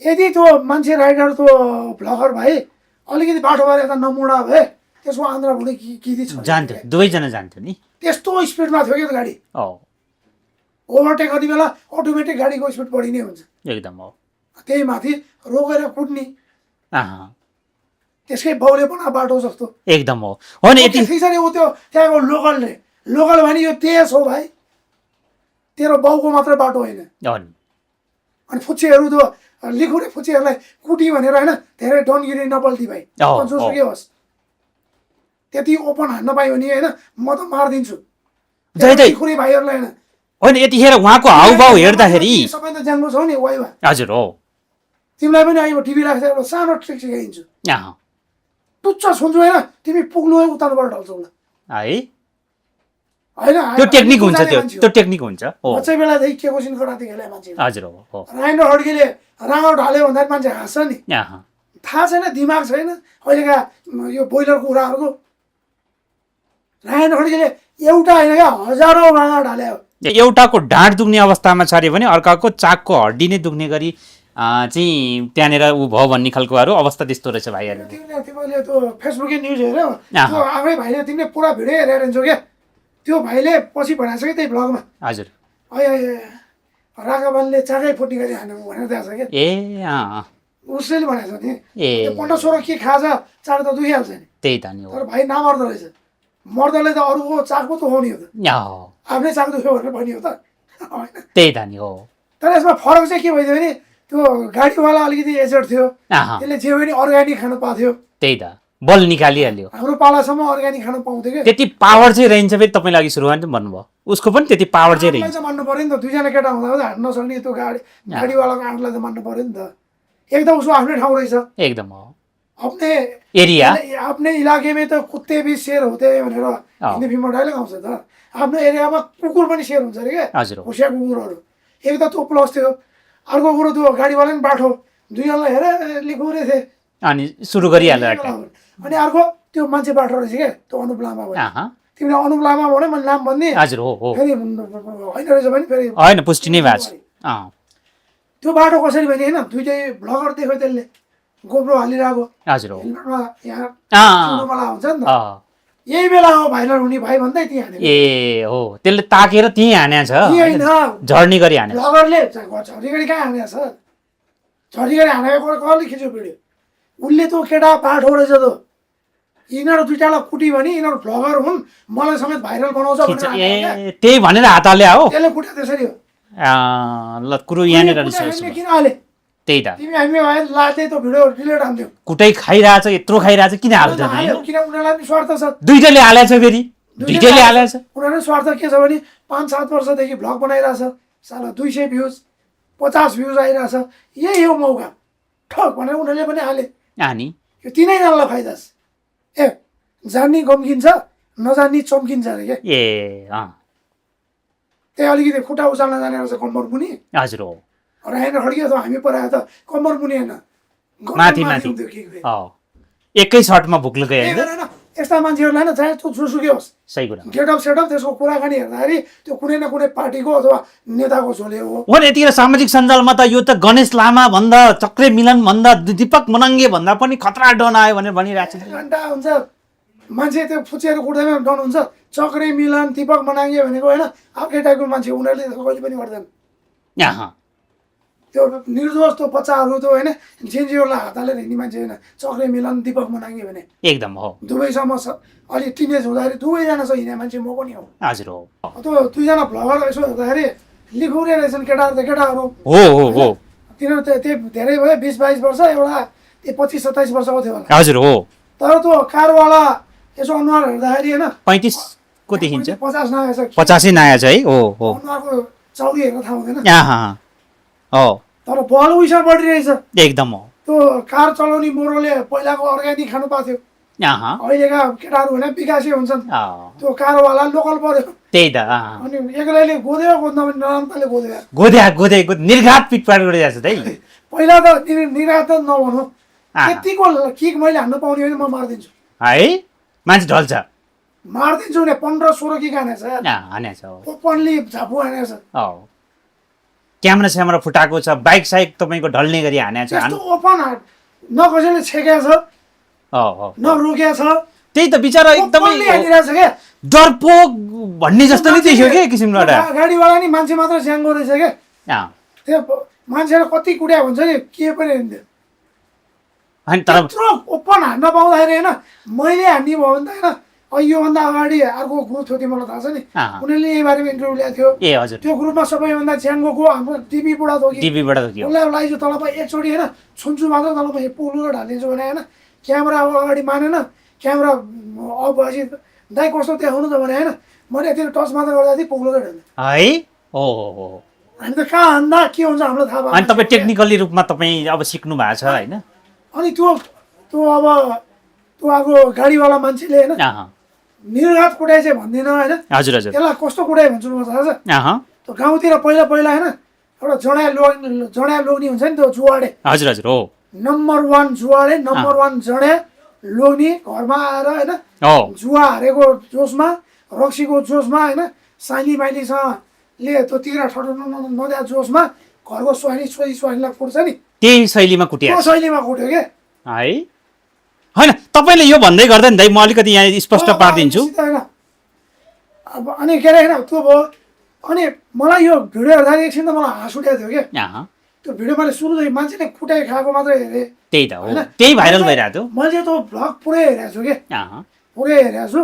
यदि त्यो मान्छे राइडर त्यो भ्लगर भाइ अलिकति बाटोबाट यता नमुडा भए त्यसको आन्द्राभुँडी किदी छ जान्थ्यो, दुवैजना जान्थ्यो नि। त्यस्तो स्पिडमा थियो कि गाडी। ओभरटेक गर्ने बेला अटोमेटिक गाडीको स्पिड बढी नै हुन्छ एकदम हो। त्यही माथि रोकेर कुट्ने त्यसकै बाउले बना बाटो जस्तो एकदम हो। हो नि यति ठिक छ नि। ऊ त्यो त्यहाँको लोकल भने यो तेज हो भाइ, तेरो बाउको मात्र बाटो होइन। अनि फुच्चेहरू त्यो लिखुरे फुच्चेहरूलाई कुटी भनेर होइन धेरै डनगिरी नपल्टी भाइ, जोसुकै होस् त्यति ओपन हान्न पायो भने होइन म त मारिदिन्छु लिखुरे भाइहरूलाई होइन। होइन यतिखेर उहाँको हाउभाउ हेर्दाखेरि सबै त जान्नु छौ नि वाइवा। हजुर हो। तिमीलाई पनि अहिले टिभी राख्दा एउटा सानो ट्रिक सिकाइदिन्छु। टुच्च सुन्छु होइन तिमी पुग्नु उताबाट ढल्छौ ल है। होइन त्यो टेक्निक हुन्छ, त्यो टेक्निक हुन्छ। बच्चा बेलादेखि के कोसिन गराएको खेले मान्छे। हजुर हो। राइनो हड्कीले राँगो ढाल्यो भन्दा मान्छे हाँस्छ नि। थाहा छैन, दिमाग छैन अहिलेका यो बोइलरको कुराहरूको। रायन हड्कीले एउटा होइन क्या हजारौँ राँगा ढाल्यो। एउटाको ढाँड दुख्ने अवस्थामा छ अरे भने अर्काको चाकको हड्डी नै दुख्ने गरी चाहिँ त्यहाँनिर ऊ भयो भन्ने खालकोहरू अवस्था त्यस्तो रहेछ भाइहरू। तिमीले त्यो फेसबुकै न्युज हेऱ्यौ त्यो आफै भाइले तिमीले पुरा भिडियो हेरेर हिँड्छौ क्या। त्यो भाइले पछि भनेको छ कि त्यही ब्लगमा। हजुर रागाबानले चाकै फुट्ने गरी हान्नु भनेर दिएको छ क्या। उसले भनेको छ नि 15-16 के खान्छ चाड त दुखिहाल्छ नि। त्यही त नि हो। तर भाइ नमर्दो रहेछ। मर्दले त अरूको चाक पो त हो नि हो त, आफ्नै चाक दुख्यो भनेर भन्यो त होइन। त्यही त नि हो। तर यसमा फरक चाहिँ के भइदियो भने त्यो गाडीवाला अलिकति एजेड थियो, त्यसले जे पनि अर्ग्यानिक खानु पाउँथ्यो। त्यही त बल निकालिहाल्यो। हाम्रो पालासम्म अर्ग्यानिक खानु पाउँथ्यो कि। त्यति पावर चाहिँ रहन्छ फेरि तपाईँले अघि सुरुवात भन्नुभयो उसको पनि त्यति पावर चाहिँ रहन्छ। मान्नु पर्यो नि त, दुईजना केटा हुँदा हान्न नसक्ने त्यो गाडीवालाको आँटलाई त मान्नु पर्यो नि त। एकदम उसको आफ्नै ठाउँ रहेछ। एकदम हो। अपने एरिया अपने इलाके में तो कुत्ते भी शेर होते हैं भनेर हिन्दी फिल्ममा डायलग आउँछ त। आफ्नो एरियामा कुकुर पनि शेर हुन्छ अरे क्या, होसियार कुकुरहरू। एक त त्यो प्लस थियो, अर्को कुरो त्यो गाडीवाला पनि बाठो, दुईजनालाई हेरे लिखुरे थिए अनि सुरु गरिहाल्यो। अनि अर्को त्यो मान्छे बाठो रहेछ क्या त्यो अनुप लामा भयो। तिमीले अनुप लामा भन्यो मैले नाम भन्ने। हजुर हो हो। फेरि होइन रहेछ भने फेरि होइन पुष्टि नै भएको छ। त्यो बाटो कसरी भने होइन दुइटै भ्लगर देख्यो त्यसले गोब्रो हालिरहेको। हजुर हो। यहाँ हुन्छ नि त, यही बेला हो भाइरल हुने भाइ भन्दै त्यहाँ हाने। ए हो, त्यसले ताकेर त्यहीँ हानेको छ, झर्नी गरी हाने। भ्लगरले झर्नी गरी कहाँ हानेको छ, झर्नी गरी हानेको कसले खिच्यो भिडियो। उसले त्यो केटा बाठो रहेछ त, यिनीहरू दुइटालाई कुटी भने यिनीहरू भ्लगर हुन् मलाई समेत भाइरल बनाउँछ भनेर त्यही भनेर हात हाल्यो हो। त्यसले कुट्यो त्यसरी हो। ल कुरो यहाँनिर किन हाले त्यही त तिमी हामी भए लाते त्यो भिडियो डिलिट हान्थ्यौ। कुटै खाइरहेछ यत्रो खाइरहेछ किन हाल्दैन? किन उनीहरूलाई पनि स्वार्थ छ, दुइटाले हालेछ फेरि दुइटाले हालेछ। उनीहरू स्वार्थ के छ भने 5-7 वर्षदेखि भ्लग बनाइरहेछ, साला 200 भ्युज 50 भ्युज आइरहेछ, यही हो मौका ठक भनेर उनीहरूले पनि हाले। अनि यो तिनैजनालाई फाइदा छ। ए जान्ने गम्किन्छ नजान्ने चम्किन्छ अरे क्या। ए त्यही अलिकति खुट्टा उचाल्न जाने रहेछ कम्मर मुनि। हजुर हो। रायन हड्कियो त हामी परायो त कम्मर मुनि होइन माथि माथि एकै सर्टमा भुक्लो गयो होइन। यस्ता मान्छेहरूलाई न चाहे त्यो जोसुकै होस्, सही कुरा गेटअप सेटअप त्यसको कुराकानी हेर्दाखेरि त्यो कुनै न कुनै पार्टीको अथवा नेताको झोले हो। यतिखेर सामाजिक सञ्जालमा त यो त गणेश लामा भन्दा चक्रे मिलन भन्दा दिपक मनाङ्गे भन्दा पनि खतरा डन आयो भनेर भनिरहेको छ। घन्टा हुन्छ मान्छे त्यो फुचेर कुट्दैमा डन हुन्छ। चक्रे मिलन दिपक मनाङ्गे भनेको होइन अर्कै टाइपको मान्छे, उनीहरूले कहिले पनि गर्दैन। त्यो निर्दोष त्यो बच्चाहरू त्यो होइन जेनजीहरूलाई हात हालेर हिँड्ने मान्छे होइन। चक्रे मिलन दिपक मनाङ्गे भने एकदम हो। दुवैसम्म अलि टिनेज हुँदाखेरि दुवैजना छ हिँड्ने मान्छे म पनि हो। हजुर हो। त्यो दुईजना भ्लगर यसो हेर्दाखेरि लिखुरे रहेछन् केटाहरू त केटाहरू हो हो हो। तिनीहरू त्यही धेरै भयो 20-22 वर्ष, एउटा 25-27 वर्षको थियो होला। हजुर हो। तर त्यो कारवाला यसो अनुहार हेर्दाखेरि होइन 35 को देखिन्छ, 50 नआएछ 50 नआएछ है। हो हो। अनुहारको चौरी हेर्न थाहा हुँदैन हो। तर बल उइसा बढिरहेछ एकदम हो। त्यो कार चलाउने मोरोले पहिलाको अर्ग्यानिक खानु पाथ्यो, अहिलेका केटाहरू होइन विकासे हुन्छन्। त्यो कारवाला लोकल पर्यो त्यही त। अनि एक्लैले गोद्यो गोद्न पनि नराम्रोले गोद्यो गोदे निर्घात पिटपाट गरिरहेको छ है। पहिला त निर्घात त नभनौँ, त्यतिको किक मैले हान्नु पाउने भने म मारिदिन्छु है। मान्छे ढल्छ मारिदिन्छु भने 15-16 किक हानेछ हानेछ ओपनली झापु हानेछ। क्यामेरा फुटाएको छ, बाइक साइक तपाईँको ढल्ने गरी हानेको छ। त्यस्तो ओपन हार्ट न कसैले छेकेको छ न रोकेको छ, त्यही त बिचरा एकदमै हानिरहेको छ क्या। डरपोक भन्ने जस्तो नै देखियो क्या किसिमबाट। गाडीवाला नि मान्छे मात्र ज्याङ्गो रहेछ क्या। त्यो मान्छेलाई कति कुट्या भन्छ नि के पनि हुन्थ्यो। त्यत्रो ओपन हान्न पाउँदाखेरि होइन मैले हान्ने भयो भने त होइन योभन्दा अगाडि अर्को ग्रुप थियो, मलाई थाहा छ नि, उनीहरूले यही बारेमा इन्टरभ्यू ल्याएको थियो। ए हजुर, त्यो ग्रुपमा सबैभन्दा ज्याङ्गोको हाम्रो टिभी बुढा थियो कि उसलाई लगाइदियो तलमा एकचोटि होइन छुन्छु मात्र तलमा पुलुलो ढालिदिन्छु भने होइन क्यामेरा अब अगाडि मानेन, क्यामेरा अफ भएपछि दाइ कस्तो देखाउनु त भने होइन मैले यति टच मात्र गर्दा थिएँ पुग्लो ढाल्ने है। हो हामी त कहाँ हान्दा के हुन्छ हामीलाई थाहा भयो। अनि तपाईँ टेक्निकली रूपमा तपाईँ अब सिक्नु भएको छ होइन। अनि त्यो अब त्यो अब गाडीवाला मान्छेले होइन निर्घात कुटाइ चाहिँ भन्दिनँ होइन। हजुर हजुर, त्यसलाई कस्तो कुटाइ भन्छु म थाहा छ। त्यो गाउँतिर पहिला पहिला होइन एउटा जड्या लोग्ने हुन्छ नि त्यो जुवाडे। हजुर हजुर, हो नम्बर 1 जुवाडे, नम्बर 1 जड्या लोग्ने घरमा आएर होइन जुवा हारेको जोसमा रक्सीको जोसमा होइन साइली माइलीसँगले त्यो तिरा ठटाउनु नदिया जोसमा घरको स्वाइनीलाई कुट्छ नि, त्यही शैलीमा कुट्यो, त्यो शैलीमा कुट्यो क्या है। होइन तपाईँले यो भन्दै गर्दा नि दाइ म अलिकति यहाँ स्पष्ट पारिदिन्छु। अब अनि के अरे होइन त्यो भयो। अनि मलाई यो भिडियो हेर्दाखेरि एकछिन त मलाई हाँस उठेको थियो क्या। त्यो भिडियो मैले सुरुदेखि मान्छेले कुटाइ खाएको मात्रै हेरेँ। त्यही त हो, त्यही भाइरल भइरहेको थियो। मैले त्यो भ्लग पुरै हेरेको छु क्या, पुरै हेरेको छु।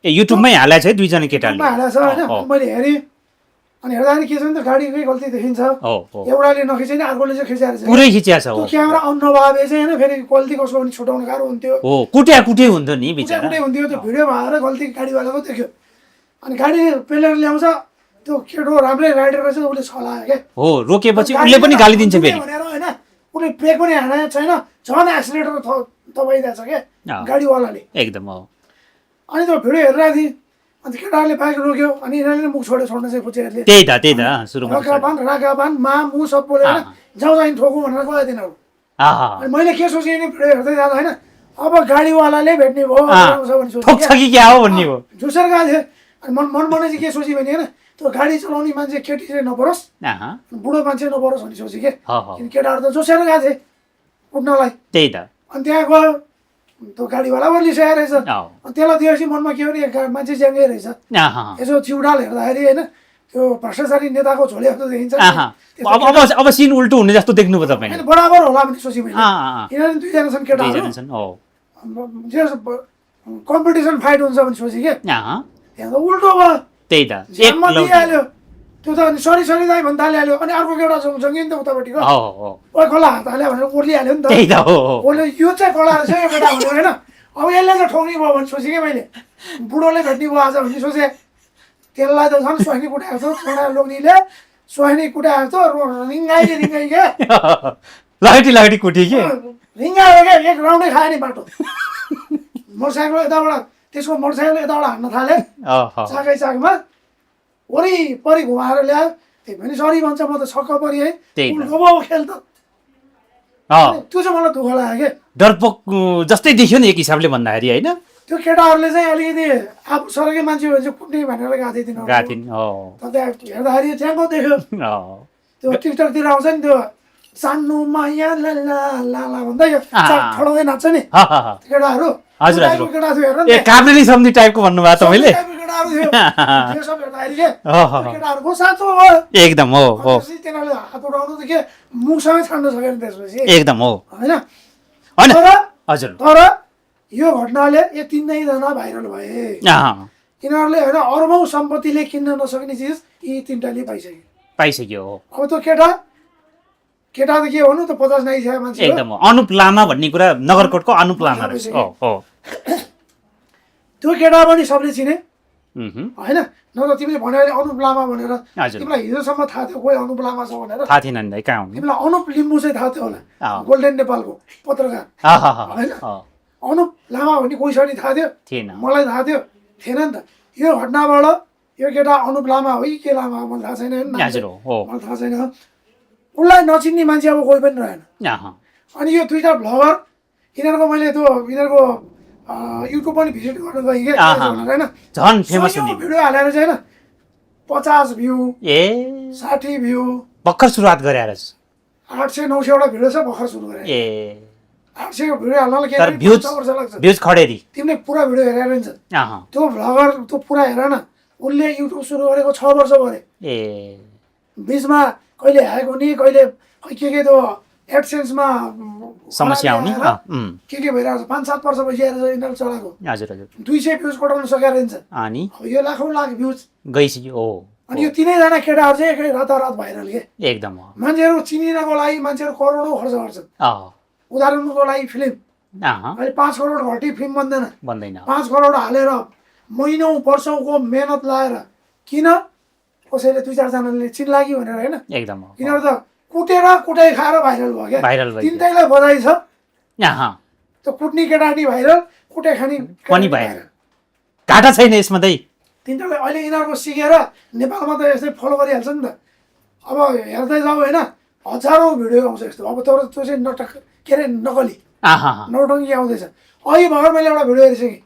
ए युट्युबमै हालेको छ है दुईजना केटाले हालेको छ होइन। मैले हेरेँ अनि हेर्दाखेरि के छ भने त गाडीकै गल्ती देखिन्छ, एउटाले नखिचे नि अर्कोले चाहिँ खिचाएर पुरै खिचिया छ। त्यो क्यामेरा अन नभए चाहिँ होइन फेरि गल्ती कसको पनि छुटाउनु गाह्रो हुन्थ्यो, कुटे हुन्थ्यो नि बिचरा, कुटे हुन्थ्यो। त्यो भिडियोमा आएर गल्ती गाडीवालाको देख्यो। अनि गाडी पेलेर ल्याउँछ त्यो केटो राम्रै राइडर रहेछ उसले छलायो क्या। हो रोकेपछि उसले पनि गाली दिन्छ फेरि भनेर होइन उसले ब्रेक पनि हानेको छैन, झन् एक्सिलेटर दबाइदिएको छ क्या गाडीवालाले एकदम। हो अनि त्यो भिडियो हेरिरहेको थिएँ। अनि केटाहरूले बाइक रोक्यो अनि यिनीहरूले मुख छोड्न चाहिँ फुचेहरूले त्यही त सुरुमा रागाबान मा मु सब बोलेर जाउँ चाहिँ ठोकौँ भनेर गयो तिनीहरू। अनि मैले के सोचेँ नि भिडियो हेर्दै जाँदा होइन अब गाडीवालाले भेट्ने भयो भने सोचेँ झुसेर गएको थिएँ। अनि मनमनै चाहिँ के सोचेँ भने होइन त्यो गाडी चलाउने मान्छे केटी चाहिँ नपरोस्, बुढो मान्छे नपरोस् भन्ने सोचेँ क्या। किन केटाहरू त जोसेर गएको थिएँ उठ्नलाई। त्यही त अनि त्यहाँ गयो त्यो गाडीवाला ओर्लिसकेको रहेछ। अनि त्यसलाई दिएपछि मनमा के भने मान्छे ज्याङ्गै रहेछ। यसो चिउडाल हेर्दाखेरि होइन त्यो भ्रष्टाचारी नेताको झोले जस्तो देखिन्छ। अब सिन उल्टो हुने जस्तो देख्नुभयो तपाईँले। बराबर होला भने सोचेँ मैले। यिनीहरू दुईजना छन् केटाहरू, कम्पिटिसन फाइट हुन्छ भने सोचेँ क्या। त्यहाँ त उल्टो भयो, त्यही त दिइहाल्यो त्यो त। अनि सरी दाइ भन्न थालिहाल्यो। अनि अर्को केटा सँगसँगै नि त उतापट्टिको ओ कला हात हाल्यो भनेर ओर्लिहाल्यो नि त। उसले यो चाहिँ कला रहेछ यो केटा भनेर होइन अब यसले चाहिँ ठोक्ने भयो भने सोचेँ क्या मैले, बुढोले भेट्ने भयो आज भन्ने सोचेँ। त्यसलाई त झन् स्वाइनी कुटाएको थियो, छोडा लोग्नेले स्वाइनी कुटाएको थियो रिङ्गाइ क्या लगटी कुटी के रिङ्गायो क्या। एक राउन्डै खायो नि बाटो। मोटरसाइकल यताबाट त्यसको मोटरसाइकल यताबाट हान्न थाले चाकमा वरिपरि घुमाएर ल्यायो। त्यही पनि सरी भन्छ, म त छक्क परेँ है। खेल त त्यो चाहिँ मलाई दुःख लाग्यो क्या। डरपोक जस्तै देखियो नि एक हिसाबले भन्दाखेरि होइन। त्यो केटाहरूले चाहिँ अलिकति आफू सरकै मान्छे भए चाहिँ कुट्ने भनेर गएको थिएँ तिनीहरू। त्यहाँ हेर्दाखेरि च्याङ्गो देख्यो। त्यो टिकटकतिर आउँछ नि त्यो सानो माया ला भन्दै ठडाउँदै नाच्छ नि केटाहरू। हजुर हजुर, केटा थियो हेर्नु ए काबरेली सम्झी टाइपको भन्नुभयो तपाईँले। केटाहरू थियो त्यो सब हेर्दाखेरि के केटाहरूको साँचो हो एकदम। हो तिनीहरूले हात उठाउनु त के मुखसँगै छाड्न सक्यो नि त्यसपछि एकदम। हो होइन हजुर, तर यो घटनाले यो 3जना भाइरल भए। यिनीहरूले होइन अरबौँ सम्पत्तिले किन्न नसक्ने चिज यी 3टाले पाइसक्यो। अब त्यो केटा त के भन्नु त 50 नाइसकेको मान्छे एकदम। अनुप लामा भन्ने कुरा नगरकोटको अनुप लामा रहेछ। त्यो केटा पनि सबले चिने होइन। न त तिमीले भने अनुप लामा भनेर तिमीलाई हिजोसम्म थाहा थियो कोही अनुप लामा छ भनेर? थाहा थिएन नि कहाँ हुनु। तिमीलाई अनुप लिम्बू चाहिँ थाहा थियो होला, गोल्डेन नेपालको पत्रकार होइन। अनुप लामा भन्ने कोही छ नि थाहा थियो? मलाई थाहा थिएन नि त। यो घटनाबाट यो केटा अनुप लामा हो कि के लामा मलाई थाहा छैन, मलाई थाहा छैन। उसलाई नचिन्ने मान्छे अब कोही पनि रहेन। अनि यो 2टा भ्लगर यिनीहरूको मैले त्यो यिनीहरूको युट्युब पनि भिजिट गर्न गएँ क्या होइन। झन् फेमस हुने भिडियो हालेर चाहिँ होइन 50 भ्यू 60 भ्यू भर्खर सुरुवात गरे रहेछ 800-900 वटा भिडियो छ भर्खर सुरु गरे ए 800 को भिडियो हाल्नलाई तर के भ्युज 5 वर्ष लाग्छ भ्युज खडेरी तिमीले पुरा भिडियो हेरेर हुन्छ अहँ त्यो भ्लगर त्यो पुरा हेर न उसले युट्युब सुरु गरेको 6 वर्ष भयो ए बीचमा कहिले ह्याक हुने कहिले के त्यो एडसेन्समा समस्या आउने के भइरहेको छ 5-7 वर्ष भइसकेर यिनीहरू चलाएको हजुर हजुर 200 भ्युज कटाउन सकेर हुन्छ अनि अब यो लाखौँ लाख भ्युज गइसक्यो ओ अनि यो 3जना केटाहरू चाहिँ एकै रातारात भाइरल के एकदम हो मान्छेहरू चिनिनको लागि मान्छेहरू करोडौँ खर्च गर्छन् उदाहरणको लागि फिल्म अहिले 5 करोड घटी फिल्म बन्दैन बन्दैन 5 करोड हालेर महिनौँ वर्षौँको मेहनत लगाएर किन कसैले 2-4 जनाले चिन्ला कि भनेर होइन एकदम हो यिनीहरू त कुटेर कुटाइ खाएर भाइरल भयो क्या भाइरल भयो तिनटैलाई बधाई छ अहँ त्यो कुट्ने केटाटी भाइरल कुटाइ खाने पनि भाइरल घाटा छैन यसमा चाहिँ तिनटैलाई अहिले यिनीहरूको सिकेर नेपालमा त यस्तै फलो गरिहाल्छ नि त अब हेर्दै जाऊ होइन हजारौँ भिडियो आउँछ यस्तो अब तर त्यो चाहिँ नटक के अरे नकली नौटङ्की आउँदैछ अहिले भर्खर मैले एउटा भिडियो हेरिसकेँ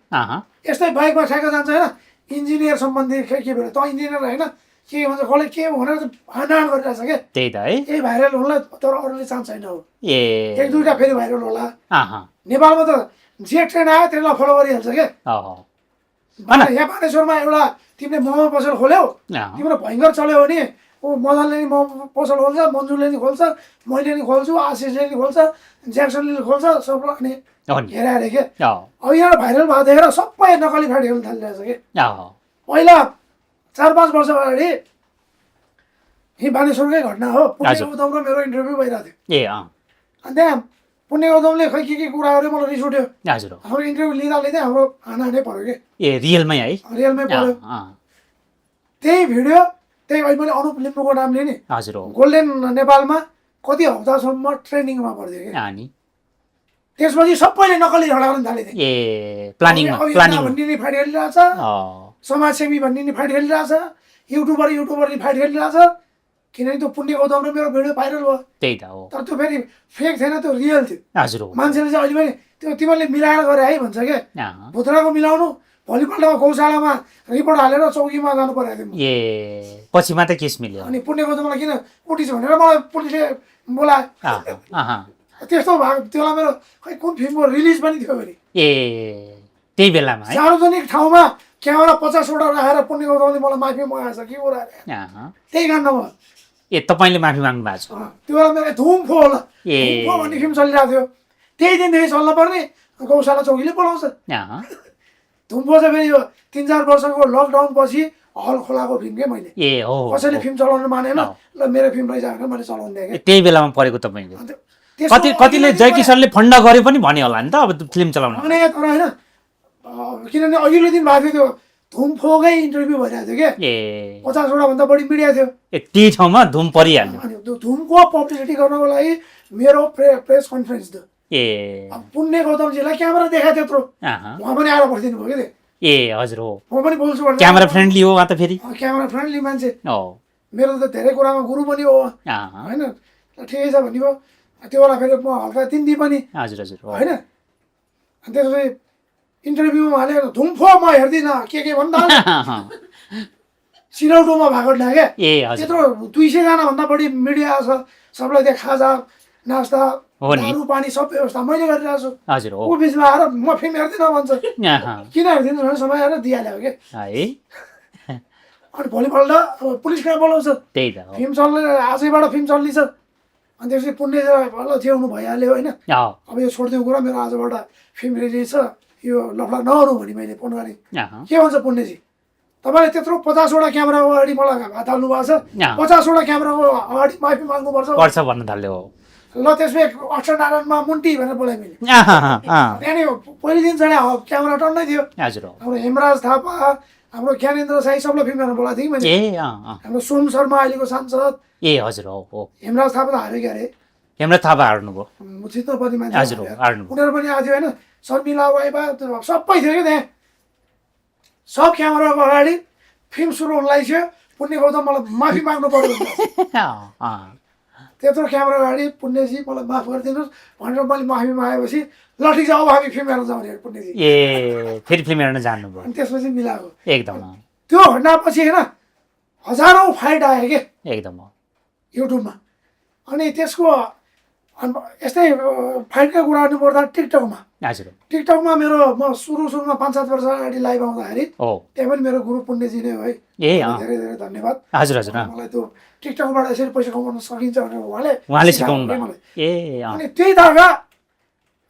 यस्तै बाइकमा ठ्याक्क जान्छ होइन इन्जिनियर सम्बन्धी के भिडियो त इन्जिनियर होइन के भन्छ कसले के भनेर हानाहान गरिरहेछ क्या त्यही त है यही भाइरल हुनलाई तर अरूले चान्स छैन हो ए 1-2टा फेरि भाइरल होला अहँ नेपालमा त जे ट्रेन्ड आयो त्यसलाई फलो गरिहाल्छ क्या यहाँ बानेश्वरमा एउटा तिमीले मोमो पसल खोल्यौ तिम्रो भयङ्कर चल्यो भने ऊ मदनले नि मोमो पसल खोल्छ मन्जुरले नि खोल्छ मैले नि खोल्छु आशिषले नि खोल्छ ज्याक्सनले खोल्छ सबलाई अनि हेरे अरे के अब यहाँ भाइरल भएको देखेर सबै नकली फाइट खेल्न थालिरहेछ कि पहिला 4-5 वर्ष अगाडि यही बानेश्वरकै घटना हो पुण्य गौतम र मेरो इन्टरभ्यू भइरहेको थियो ए अनि त्यहाँ पुण्य गौतमले खै के कुरा गर्यो मलाई रिस उठ्यो हजुर हाम्रो इन्टरभ्यू लिँदा हाम्रो हानाहानै पऱ्यो कि ए रियलमै है रियलमै पऱ्यो त्यही भिडियो त्यही अहिले मैले अनुप लिम्बूको नामले नि हजुर गोल्डेन नेपालमा कति हप्तासम्म ट्रेनिङमा पर्थ्यो कि अनि त्यसपछि सबैले नकली झगडा गर्न थालेथे ए प्लानिङ भन्ने नि फाइट खेलिरहेछ समाजसेवी भन्ने नि फाइट खेलिरहेछ युट्युबरले फाइट खेलिरहेछ किनभने त्यो पुण्य गौतम र मेरो भिडियो भाइरल भयो त्यही त हो तर त्यो फेरि फेक थिएन त्यो रियल थियो हजुर मान्छेले चाहिँ अहिले पनि त्यो तिमीहरूले मिलाएर गरे है भन्छ क्या भुत्राको मिलाउनु भोलिपल्ट गौशालामा रिपोर्ट हालेर चौकीमा जानु परेको थियो ए पछि मात्रै केस मिल्यो अनि पुण्य गौतमलाई किन उठिस भनेर मलाई पुलिसले बोलायो त्यस्तो भएको त्यसलाई मेरो खै कुन फिल्मको रिलिज पनि थियो भने ए त्यही बेलामा है सार्वजनिक ठाउँमा क्यामेरा 50वटा राखेर पुण्य गौतमले मलाई माफी मगाएछ के कुरा त्यही काण्डमा ए तपाईँले माफी माग्नु भएको छ त्यो बेला मेरो धुमफो होला धुमफो भन्ने फिल्म चलिरहेको थियो त्यही दिनदेखि चल्न पर्ने गौशाला चौकीले बोलाउँछ धुमफो चाहिँ फेरि यो 3-4 वर्षको लकडाउन पछि हल खोलाको फिल्म के मैले ए हो कसैले फिल्म चलाउनु मानेन ल मेरो फिल्म रहेछ भनेर मैले चलाउनु दिएँ त्यही बेलामा परेको तपाईँले कतिले जय किशनले फन्ड गरे पनि भन्यो होला नि त अब फिल्म चलाउनु भने तर होइन किनभने अघिल्लो दिन भएको थियो त्यो धुमफोकै इन्टरभ्यू भइरहेको थियो क्या ए 50वटा भन्दा बढी मिडिया थियो त्यही ठाउँमा धुम परिहाल्यो अनि त्यो धुमको पब्लिसिटी गर्नको लागि मेरो प्रेस कन्फरेन्स थियो ए पुण्य गौतमजीलाई क्यामेरा देखाएको त्यत्रो उहाँ पनि आएर बसिदिनु भयो कि ए हजुर हो म पनि बोल्छु क्यामेरा फ्रेन्डली हो उहाँ त फेरि क्यामेरा फ्रेन्डली मान्छे हो मेरो त धेरै कुरामा गुरु पनि हो होइन ठिकै छ भन्ने भयो त्यो बेला फेरि म हल्का तिन्दी पनि हजुर हजुर होइन अनि त्यसपछि इन्टरभ्यूमा हालेर धुमफो म हेर्दिनँ के भन्दा सिलौटोमा भएको थिएँ क्या ए हजुर त्यत्रो 200जना भन्दा बढी मिडिया छ सबलाई त्यहाँ खाजा नास्ता दारू पानी सब व्यवस्था मैले गरिरहेको छु हजुर हो ऊ बिचमा आएर म फिल्म हेर्दिनँ भन्छ किन हेर्दिनँ भने समय आएर दिइहाल्यो क्या है अनि भोलिपल्ट अब पुलिस कहाँ बोलाउँछ त्यही त फिल्म चल्ने आजैबाट फिल्म चल्नेछ अनि त्यसपछि पुण्य ल जिउनु भइहाल्यो होइन अब यो छोडिदिउँ कुरा मेरो आजबाट फिल्म रिलिज छ यो लफडा नगरौँ भने मैले फोन गरेँ के भन्छ पुण्यजी तपाईँले त्यत्रो 50वटा क्यामेराको अगाडि मलाई हात हाल्नु भएको छ 50वटा क्यामेराको अगाडि माफी माग्नुपर्छ भन्न थाल्यो ल त्यसमा अक्षरनारायणमा मुन्टी भनेर बोलाएँ मैले त्यहाँनिर पहिलो दिन चढे क्यामेरा टन्नै थियो हजुर हाम्रो हेमराज थापा हाम्रो ज्ञानेन्द्र साई सबलाई फिल्म हेर्न बोलाएको थिएँ मैले हाम्रो सोम शर्मा अहिलेको सांसद ए हजुर हो हेमराज थापा त हार्यो क्या अरे हेमराज थापा हार्नुभयो चित्तपर्ने मान्छे हजुर हार्नु उनीहरू पनि आएको थियो होइन शर्मिला वाइबा सबै थियो क्या त्यहाँ सब क्यामेराको अगाडि फिल्म सुरु हुन लागेको पुण्य गौतम मलाई माफी माग्नु पर्यो त्यत्रो क्यामेरा अगाडि पुण्यजी मलाई माफ गरिदिनुहोस् भनेर मैले माफी मागेपछि ल ठिक छ अब हामी फिल्म हेर्न जाउँ अरे पुण्यजी ए फेरि फिल्म हेर्न जानुभयो अनि त्यसपछि मिलाएको एकदम त्यो घटनापछि होइन हजारौँ फाइट आयो के एकदम हो युट्युबमा। अनि त्यसको यस्तै फाइटका कुरा गर्नुपर्दा टिकटकमा हजुर टिकटकमा म सुरुमा 5-7 वर्ष अगाडि लाइभ आउँदाखेरि हो त्यही पनि मेरो गुरु पुण्यजी नै हो है, ए अँ धेरै धेरै धन्यवाद। हजुर हजुर अँ मलाई त्यो टिकटकबाट यसरी पैसा कमाउन सकिन्छ भनेर उहाँले सिकाउनु सिकाउनु भयो मलाई। ए अँ अनि त्यही धागा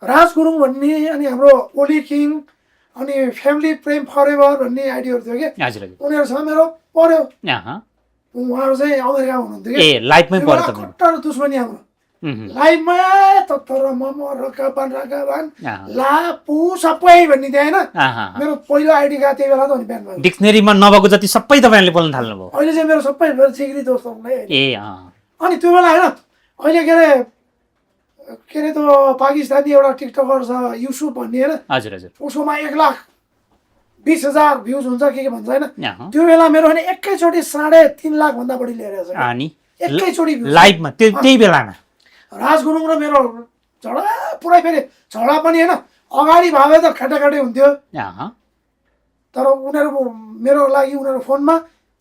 राज गुरुङ भन्ने अनि हाम्रो ओली किङ अनि फ्यामिली प्रेम फरेभर भन्ने आइडीहरू थियो कि हजुर हजुर उनीहरूसँग मेरो पर्यो। अँ उहाँहरू चाहिँ अमेरिकामा हुनुहुन्थ्यो ए कि लाइफमै त्यो पर्यो बेला तपाईँ कट्टर दुश्मनी हाम्रो लाइभमा तर मम रकाबान ला पु सबै भनिदिन्थ्यो होइन। मेरो पहिलो आइडी कार्ड त्यही बेला त अनि बिहान भयो। डिक्सनेरीमा नभएको जति सबै तपाईँहरूले बोल्न थाल्नुभयो अहिले चाहिँ मेरो सबै मेरो चिग्री दोस्तहरूलाई ए अँ अनि त्यो बेला होइन अहिले के अरे त्यो पाकिस्तानी एउटा टिकटकर छ युसुफ भन्ने होइन, हजुर हजुर उसकोमा 1,20,000 भ्युज हुन्छ के भन्छ होइन। अँ त्यो बेला मेरो होइन एकैचोटि 3.5 लाख भन्दा बढी लिएर छ अनि एकैचोटि views। लाइभमा त्यही बेलामा राज गुरुङ र मेरो झगडा पुरै फेरि झगडा पनि होइन अगाडि भावे त खाटाखाटी हुन्थ्यो अँ तर उनीहरूको मेरो लागि उनीहरू फोनमा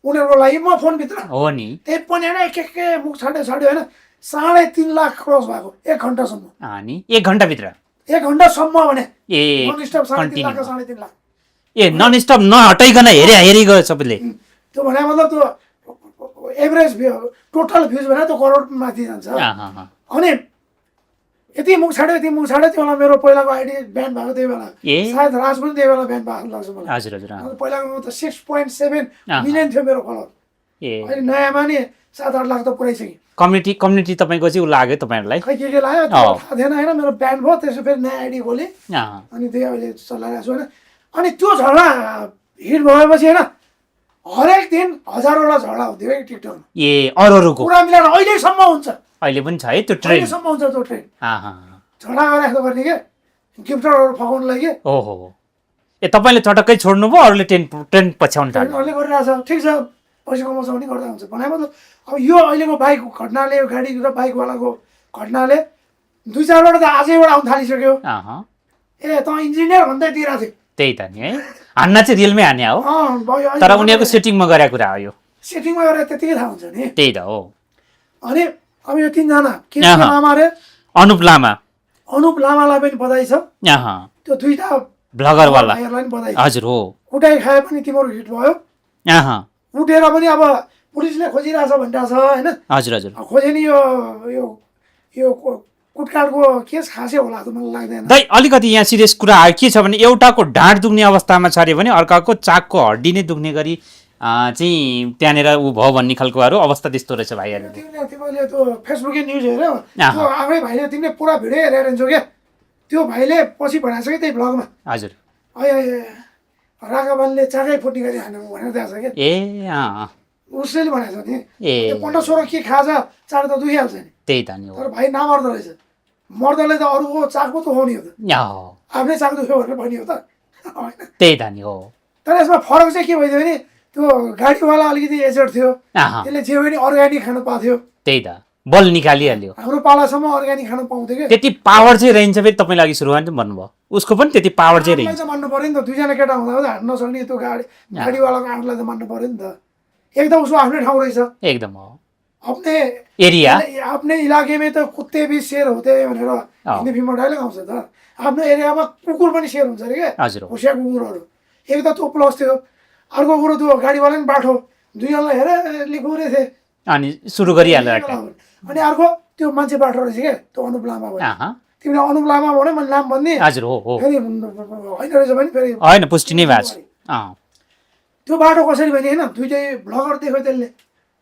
उनीहरूको लागि म फोनभित्र हो नि त्यही पनि होइन के मुख छाड्यो होइन 3.5 लाख क्रस भएको 1 घन्टासम्म अनि 1 घन्टाभित्र 1 घन्टासम्म भने a non stop 3.5 continue lakh 3.5 lakh a non stop नहटाइकन हेरी गयो सबैले त्यो भने मतलब त्यो एभरेज टोटल भ्युज भने त्यो करोड माथि जान्छ। अनि यति मुख छाड्यो त्यो बेला मेरो पहिलाको आइडी ब्यान भएको त्यही बेला ए सायद राज पनि त्यही बेला ब्यान भएको लाग्छ मलाई। हजुर हजुर अँ पहिलाको त 6.7 मिलियन थियो मेरो फलोवर, ए अहिले नयाँमा नि 7-8 लाख त पुऱ्याइसक्यो। कम्युनिटी तपाईँको चाहिँ उ लाग्यो तपाईँहरूलाई खै के लाग्यो त्यो थाहा थिएन होइन, मेरो ब्यान भयो त्यसो फेरि नयाँ आइडी खोलेँ अँ अनि त्यही अहिले चलाइरहेको छु होइन। अनि त्यो झगडा हिट भएपछि होइन हरेक दिन हजारवटा झगडा हुन्थ्यो कि टिकटकमा ए अरूको पुरा मिलाएर अहिलेसम्म हुन्छ, अहिले पनि छ है त्यो ट्रेन अहिलेसम्म हुन्छ त्यो ट्रेन। अँ झगडा गरेर यस्तो गर्ने के गिफ्टरहरू फकाउनु लागि ओहो ए तपाईँले चटक्कै छोड्नुभयो अरूले ट्रेन पछ्याउनु थाल्यो ट्रेनहरूले गरिरहेछ ठिक छ पैसा कमाउँछ भने गर्दा हुन्छ भने मतलब अब यो अहिलेको बाइक घटनाले गाडी र बाइकवालाको घटनाले 2-4वटा त आजैबाट आउनु थालिसक्यो। अँ ए त इन्जिनियर भन्दै दिइरहेको थियो त्यही त नि है हान्न चाहिँ रियलमै हान्ने हो भयो तर उनीहरूको सेटिङमा गरेको कुरा हो यो सेटिङमा गरेर त्यतिकै थाहा हुन्छ नि। त्यही त हो अनि अब यो 3जना के अहँ। लामा अरे अनुप लामा अनुप लामालाई पनि बधाई छ, अँ त्यो 2टा ब्लगरवाला भाइहरूलाई पनि बधाई छ। हजुर हो उठाइ खाए पनि तिम्रो हिट भयो, अँ उठेर पनि अब पुलिसले खोजिरहेछ भनिरहेछ होइन। हजुर हजुर खोजे नि यो कुटकाटको केस खासै होला त मलाई लाग्दैन। दाइ अलिकति यहाँ सिरियस कुरा आयो के छ भने एउटाको ढाँड दुख्ने अवस्थामा छ अरे भने अर्काको चाकको हड्डी नै दुख्ने गरी चाहिँ त्यहाँनिर ऊ भयो भन्ने खालकोहरू अवस्था त्यस्तो रहेछ भाइहरू। तिमीले त्यो फेसबुकै न्युज हेऱ्यौ त्यो आफ्नै भाइले तिमीले पुरा भिडियो हेरेर हिँड्छौ क्या त्यो भाइले पछि भनेको छ कि त्यही ब्लगमा हजुर राघवनले चाकै फुट्ने गरी हान्नु भनेर दिएको छ क्या ए अँ उसले भनेको छ नि ए 15-16 के खान्छ चाड त दुखिहाल्छ नि त्यही त नि हो तर भाइ नमर्दो रहेछ, मर्दले त अरूको चाक पो दुखाउने हो त, आफ्नै चाक दुख्यो भनेर भन्ने हो त होइन। त्यही त नि हो तर यसमा फरक चाहिँ के भइदियो भने त्यो गाडीवाला अलिकति एजेड थियो त्यसले जे पनि अर्ग्यानिक खानु पाउँथ्यो, त्यही त बल निकालिहाल्यो हाम्रो पालासम्म अर्ग्यानिक खानु पाउँथ्यो क्या। त्यति पावर चाहिँ रहन्छ फेरि तपाईँ लागि सुरुवात भन्नुभयो उसको पनि त्यति पावर चाहिँ रहन्छ चाहिँ मान्नु पऱ्यो नि त, 2जना केटा हुँदा हान्न नसक्ने त्यो गाडीवालाको आँटलाई त मान्नु पऱ्यो नि त, एकदम उसको आफ्नै ठाउँ रहेछ एकदम हो अपने एरिया अपने इलाके में त कुत्ते भी शेर होते भनेर हिन्दी फिल्ममा डाइलग आउँछ त, आफ्नो एरियामा कुकुर पनि शेर हुन्छ अरे क्या हजुर होसियार कुकुरहरू। एक त त्यो प्लस थियो, अर्को कुरो त्यो गाडीवाला पनि बाठो, दुईजनालाई हेरे लिखुरे थिए अनि सुरु गरिहाल्यो अनि अर्को त्यो मान्छे बाठो रहेछ क्या त्यो अनुप लामा भयो। अँ तिमीले अनुप लामा भन्यो मैले नाम भन्ने हजुर हो हो फेरि होइन रहेछ भने फेरि होइन पुष्टि नै भएको छ अँ त्यो बाटो कसरी भने होइन दुइटै भ्लगर देख्यो त्यसले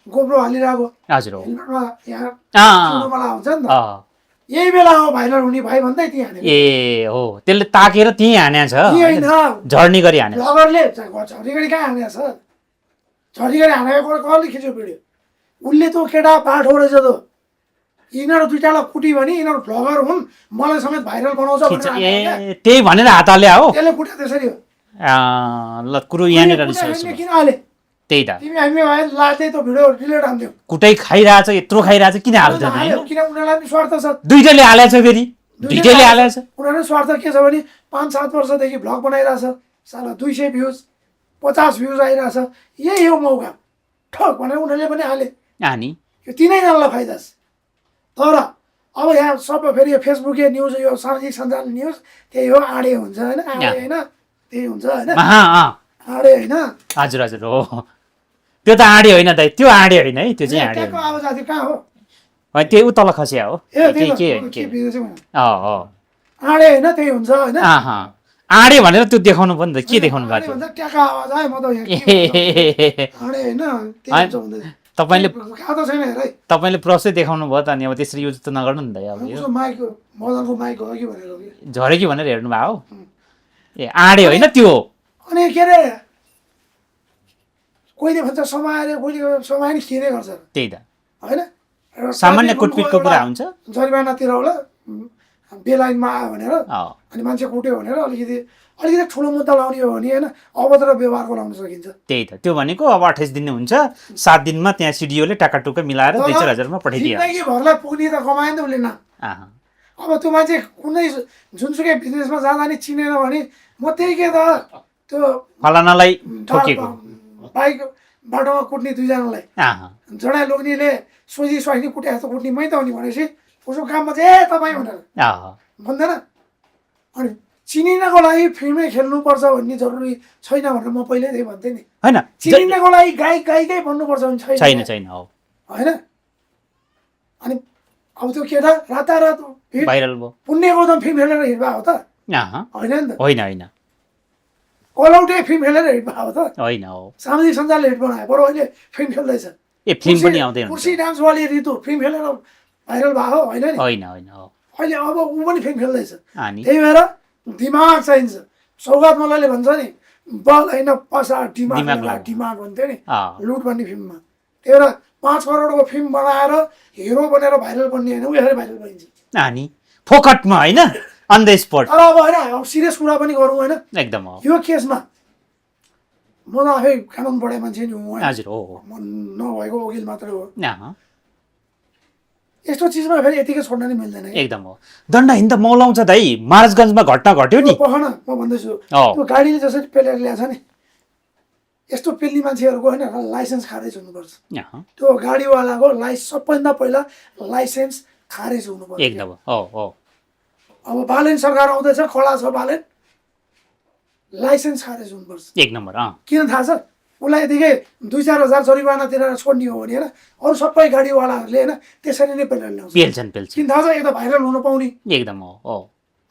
गोप्रो हालिरहेको हजुर हो हेलमेटमा यहाँ अँ सुन्नुमा हुन्छ नि त अँ यही बेला हो भाइरल हुने भाइ भन्दै त्यहाँ हाने ए हो त्यसले ताकेर त्यहीँ हाने छ होइन झर्नी गरी हाने भ्लगरले झरी गरी कहाँ हानेको छ, झरी गरी हानेको कसले खिच्यो भिडियो उसले त्यो केटा बाठो रहेछ त यिनीहरू 2टालाई कुटी भने यिनीहरू भ्लगर हुन् मलाई समेत भाइरल बनाउँछ भनेर ए त्यही भनेर हात हाल्यो हो त्यसले कुट्यो त्यसरी हो ल कुरो यहाँनिर किन हाले त्यही त तिमी हामी भए लाते त्यो भिडियो डिलिट हान्थ्यौ कुटै खाइरहेछ यत्रो खाइरहेछ किन हाल्थ्यो किन उनीहरूलाई पनि स्वार्थ छ, दुइटैले हालेछ फेरि दुइटैले हालेछ उनीहरू स्वार्थ के छ भने 5-7 वर्षदेखि भ्लग बनाइरहेछ साला 200 भ्युज 50 भ्युज आइरहेछ यही हो मौका ठक भनेर उनीहरूले पनि हाले अनि यो तिनैजनालाई फाइदा छ तर अब यहाँ सबै फेरि यो फेसबुके न्युज यो सामाजिक सञ्जाल न्युज त्यही हो आडे हुन्छ होइन आडे होइन त्यही हुन्छ होइन आडे होइन हजुर हजुर हो त्यो त आडे होइन दाइ त्यो आडे होइन है त्यो चाहिँ आडे ट्यागको आवाज आएको कहाँ हो होइन त्यो उतल खसिया हो ए के त्यही के त, के बिर्सेँ मैले। अँ आडे होइन त्यही हुन्छ होइन आडे भनेर त्यो देखाउनु पनि त के देखाउनु आडे भएको भन्छ ट्यागको आवाज आयो म त यहाँ के भन्छ? आडे होइन त्यही हुन्छ भन्दै तपाईँले खाँदो छैन हेर है तपाईँले प्रसै देखाउनु भयो त अनि अब त्यसरी युज त नगर्नु नि त अब यो उसको माइक मदनको माइक हो कि भनेर हो कि झऱ्यो कि भनेर हेर्नु भयो ए आडे होइन त्यो अनि के अरे कोहीले भन्छ समाएर कोहीले समाएर खिँदै गर्छ त्यही त होइन र सामान्य ट्राफिक कुटपिटको रुलको कुरा एउटा हुन्छ जरिमाना तिराउला बेलाइनमा आयो भनेर अँ अनि मान्छे कुट्यो भनेर अलिकति ठुलो मुद्दा लाउने हो भने होइन अभद्र व्यवहारको लाउन सकिन्छ त्यही त त्यो भनेको अब 28 दिन हुन्छ 7 दिनमा त्यहाँ सिडिओले टाकाटुक्का मिलाएर 2-4 हजारमा पठाइदियो जिन्दगीभरलाई पुग्ने त कमायो नि त उसले न अब त्यो मान्छे कुनै जुनसुकै बिजनेसमा जाँदा नि चिनेन भने म त्यही के त त्यो फलानालाई ठोकेको बाइक बाटोमा कुट्ने दुईजनालाई जडा लोग्नेले सोझी स्वाइनी कुटे जस्तो कुट्ने मै त हो नि भनेपछि उसको काममा चाहिँ ए तपाईँ भनेर भन्दैन अनि चिनिनको लागि फिल्मै खेल्नुपर्छ भन्ने जरुरी छैन भनेर म पहिल्यै त्यही भन्थेँ नि होइन चिनिनको लागि गायकै भन्नुपर्छ भने छैन छैन हो होइन अनि अब त्यो केटा रातारात भाइरल भयो पुण्य गौतम फिल्म खेलेर हिट भएको हो त होइन नि त होइन होइन कलौटे फिल्म खेलेर हिट भएको हो त होइन हो सामाजिक सञ्जालले हिट बनायो बरु अहिले फिल्म खेल्दैछ ए फिल्म पनि आउँदैन कुर्सी डान्सवाली ऋतु फिल्म खेलेर भाइरल भएको होइन नि होइन होइन हो अहिले अब ऊ पनि फिल्म खेल्दैछ अनि त्यही भएर दिमाग चाहिन्छ सौगात मल्लले भन्छ नि बल होइन पसा दिमाग लाग्यो। दिमाग भन्थ्यो नि अँ लुट भन्ने फिल्ममा त्यही भएर 5 करोडको फिल्म बनाएर हिरो बनेर भाइरल बन्ने होइन उनीहरू भाइरल बनिन्छ अनि फोकटमा होइन अन द स्पट तर अब होइन अब सिरियस कुरा पनि गरौँ होइन एकदम हो यो केसमा म त आफै कानुन पढाइ मान्छे नि हुँ होइन हजुर हो म नभएको वकिल मात्रै हो अँ, यस्तो चिजमा फेरि यतिकै छोड्न नि मिल्दैन कि एकदम हो दण्डहीन त मौलाउँछ दाइ महाराजगञ्जमा घटना घट्यो नि पख न म भन्दैछु अँ। त्यो गाडीले जसरी पेलेर ल्याएको छ नि यस्तो पेल्ने मान्छेहरूको होइन लाइसेन्स खारेज हुनुपर्छ अँ, त्यो गाडीवालाको सबभन्दा पहिला लाइसेन्स खारेज हुनुपर्छ एकदम हो हो अब बालेन सरकार आउँदैछ खडा छ बालेन लाइसेन्स खारेज हुनुपर्छ एक नम्बर अँ किन थाहा छ उसलाई यतिकै 2-4 हजार जरिवाना तिरेर छोड्ने हो भने होइन अरू सबै गाडीवालाहरूले होइन त्यसरी नै पेलेर ल्याउँछ पेल्छन् पेल्छन् किन थाहा छ एक त भाइरल हुन पाउने एकदम हो हो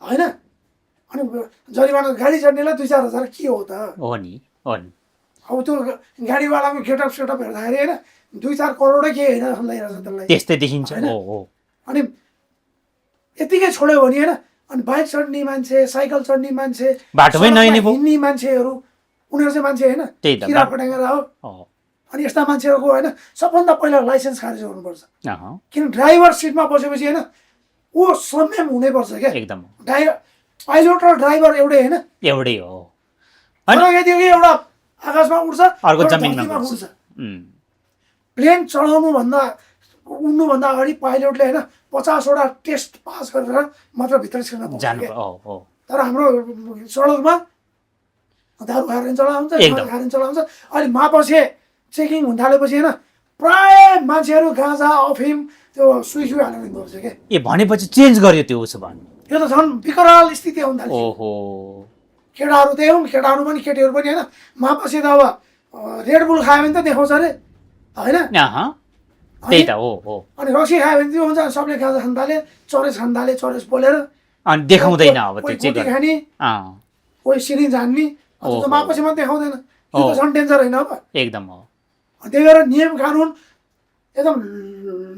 होइन अनि जरिवाना गाडी चढ्नेलाई 2-4 हजार के हो त हो नि हो नि अब त्यो गाडीवालाको गेटअप सेटअप हेर्दाखेरि होइन 2-4 करोडै के होइन जस्तो लागिरहेको छ त्यसलाई त्यस्तै देखिन्छ होइन? हो हो अनि यतिकै छोड्यो भने होइन अनि बाइक चढ्ने मान्छे साइकल चढ्ने मान्छे बाटोमै सडकमा नहिँड्ने पो। हिँड्ने मान्छेहरू उनीहरू चाहिँ मान्छे होइन त्यही त, किरा फटेङ्ग्रा हो हो अनि यस्ता मान्छेहरूको होइन सबभन्दा पहिला लाइसेन्स खारेज गर्नुपर्छ अँ, किन ड्राइभर सिटमा बसेपछि होइन ऊ संयम हुनैपर्छ क्या एकदम हो पाइलट र ड्राइभर एउटै होइन एउटै हो फरक यति हो कि एउटा आकाशमा उड्छ अर्को एउटा जमिनमा धरतीमा बस्छ। उड्छ उम्, प्लेन उड्नुभन्दा अगाडि पाइलटले होइन 50वटा टेस्ट पास गरेर मात्र भित्र छिर्न पाउँछ जानु क्या। हो हो तर हाम्रो सडकमा दारु खाएर चलाउँछ एकदम। खाएर चलाउँछ अहिले मापसे चेकिङ हुन थालेपछि होइन प्राय मान्छेहरू गाँजा अफिम त्यो सुई हालेर हिँड्दो रहेछ क्या ए भनेपछि चेन्ज गर्यो त्यो उसो भने यो त झन् विकराल स्थिति आउनु थाल्यो ओहो केटाहरू त्यही हुन् केटाहरू पनि केटीहरू पनि होइन मापसे त अब रेड बुल खायो भने त देखाउँछ अरे होइन अँ, त्यही त हो हो अनि रक्सी खायो भने त्यो हुन्छ सबले गाँजा खान थाले चरेस बोलेर अनि देखाउँदैन अब कोही त्यो गुटी चाहिँ खाने अँ कोही सिरिन्ज हान्ने त्यो ओहो। त मापसीमा देखाउँदैन यो हो। त झन् डेन्जर होइन अब एकदम हो त्यही भएर नियम कानुन एकदम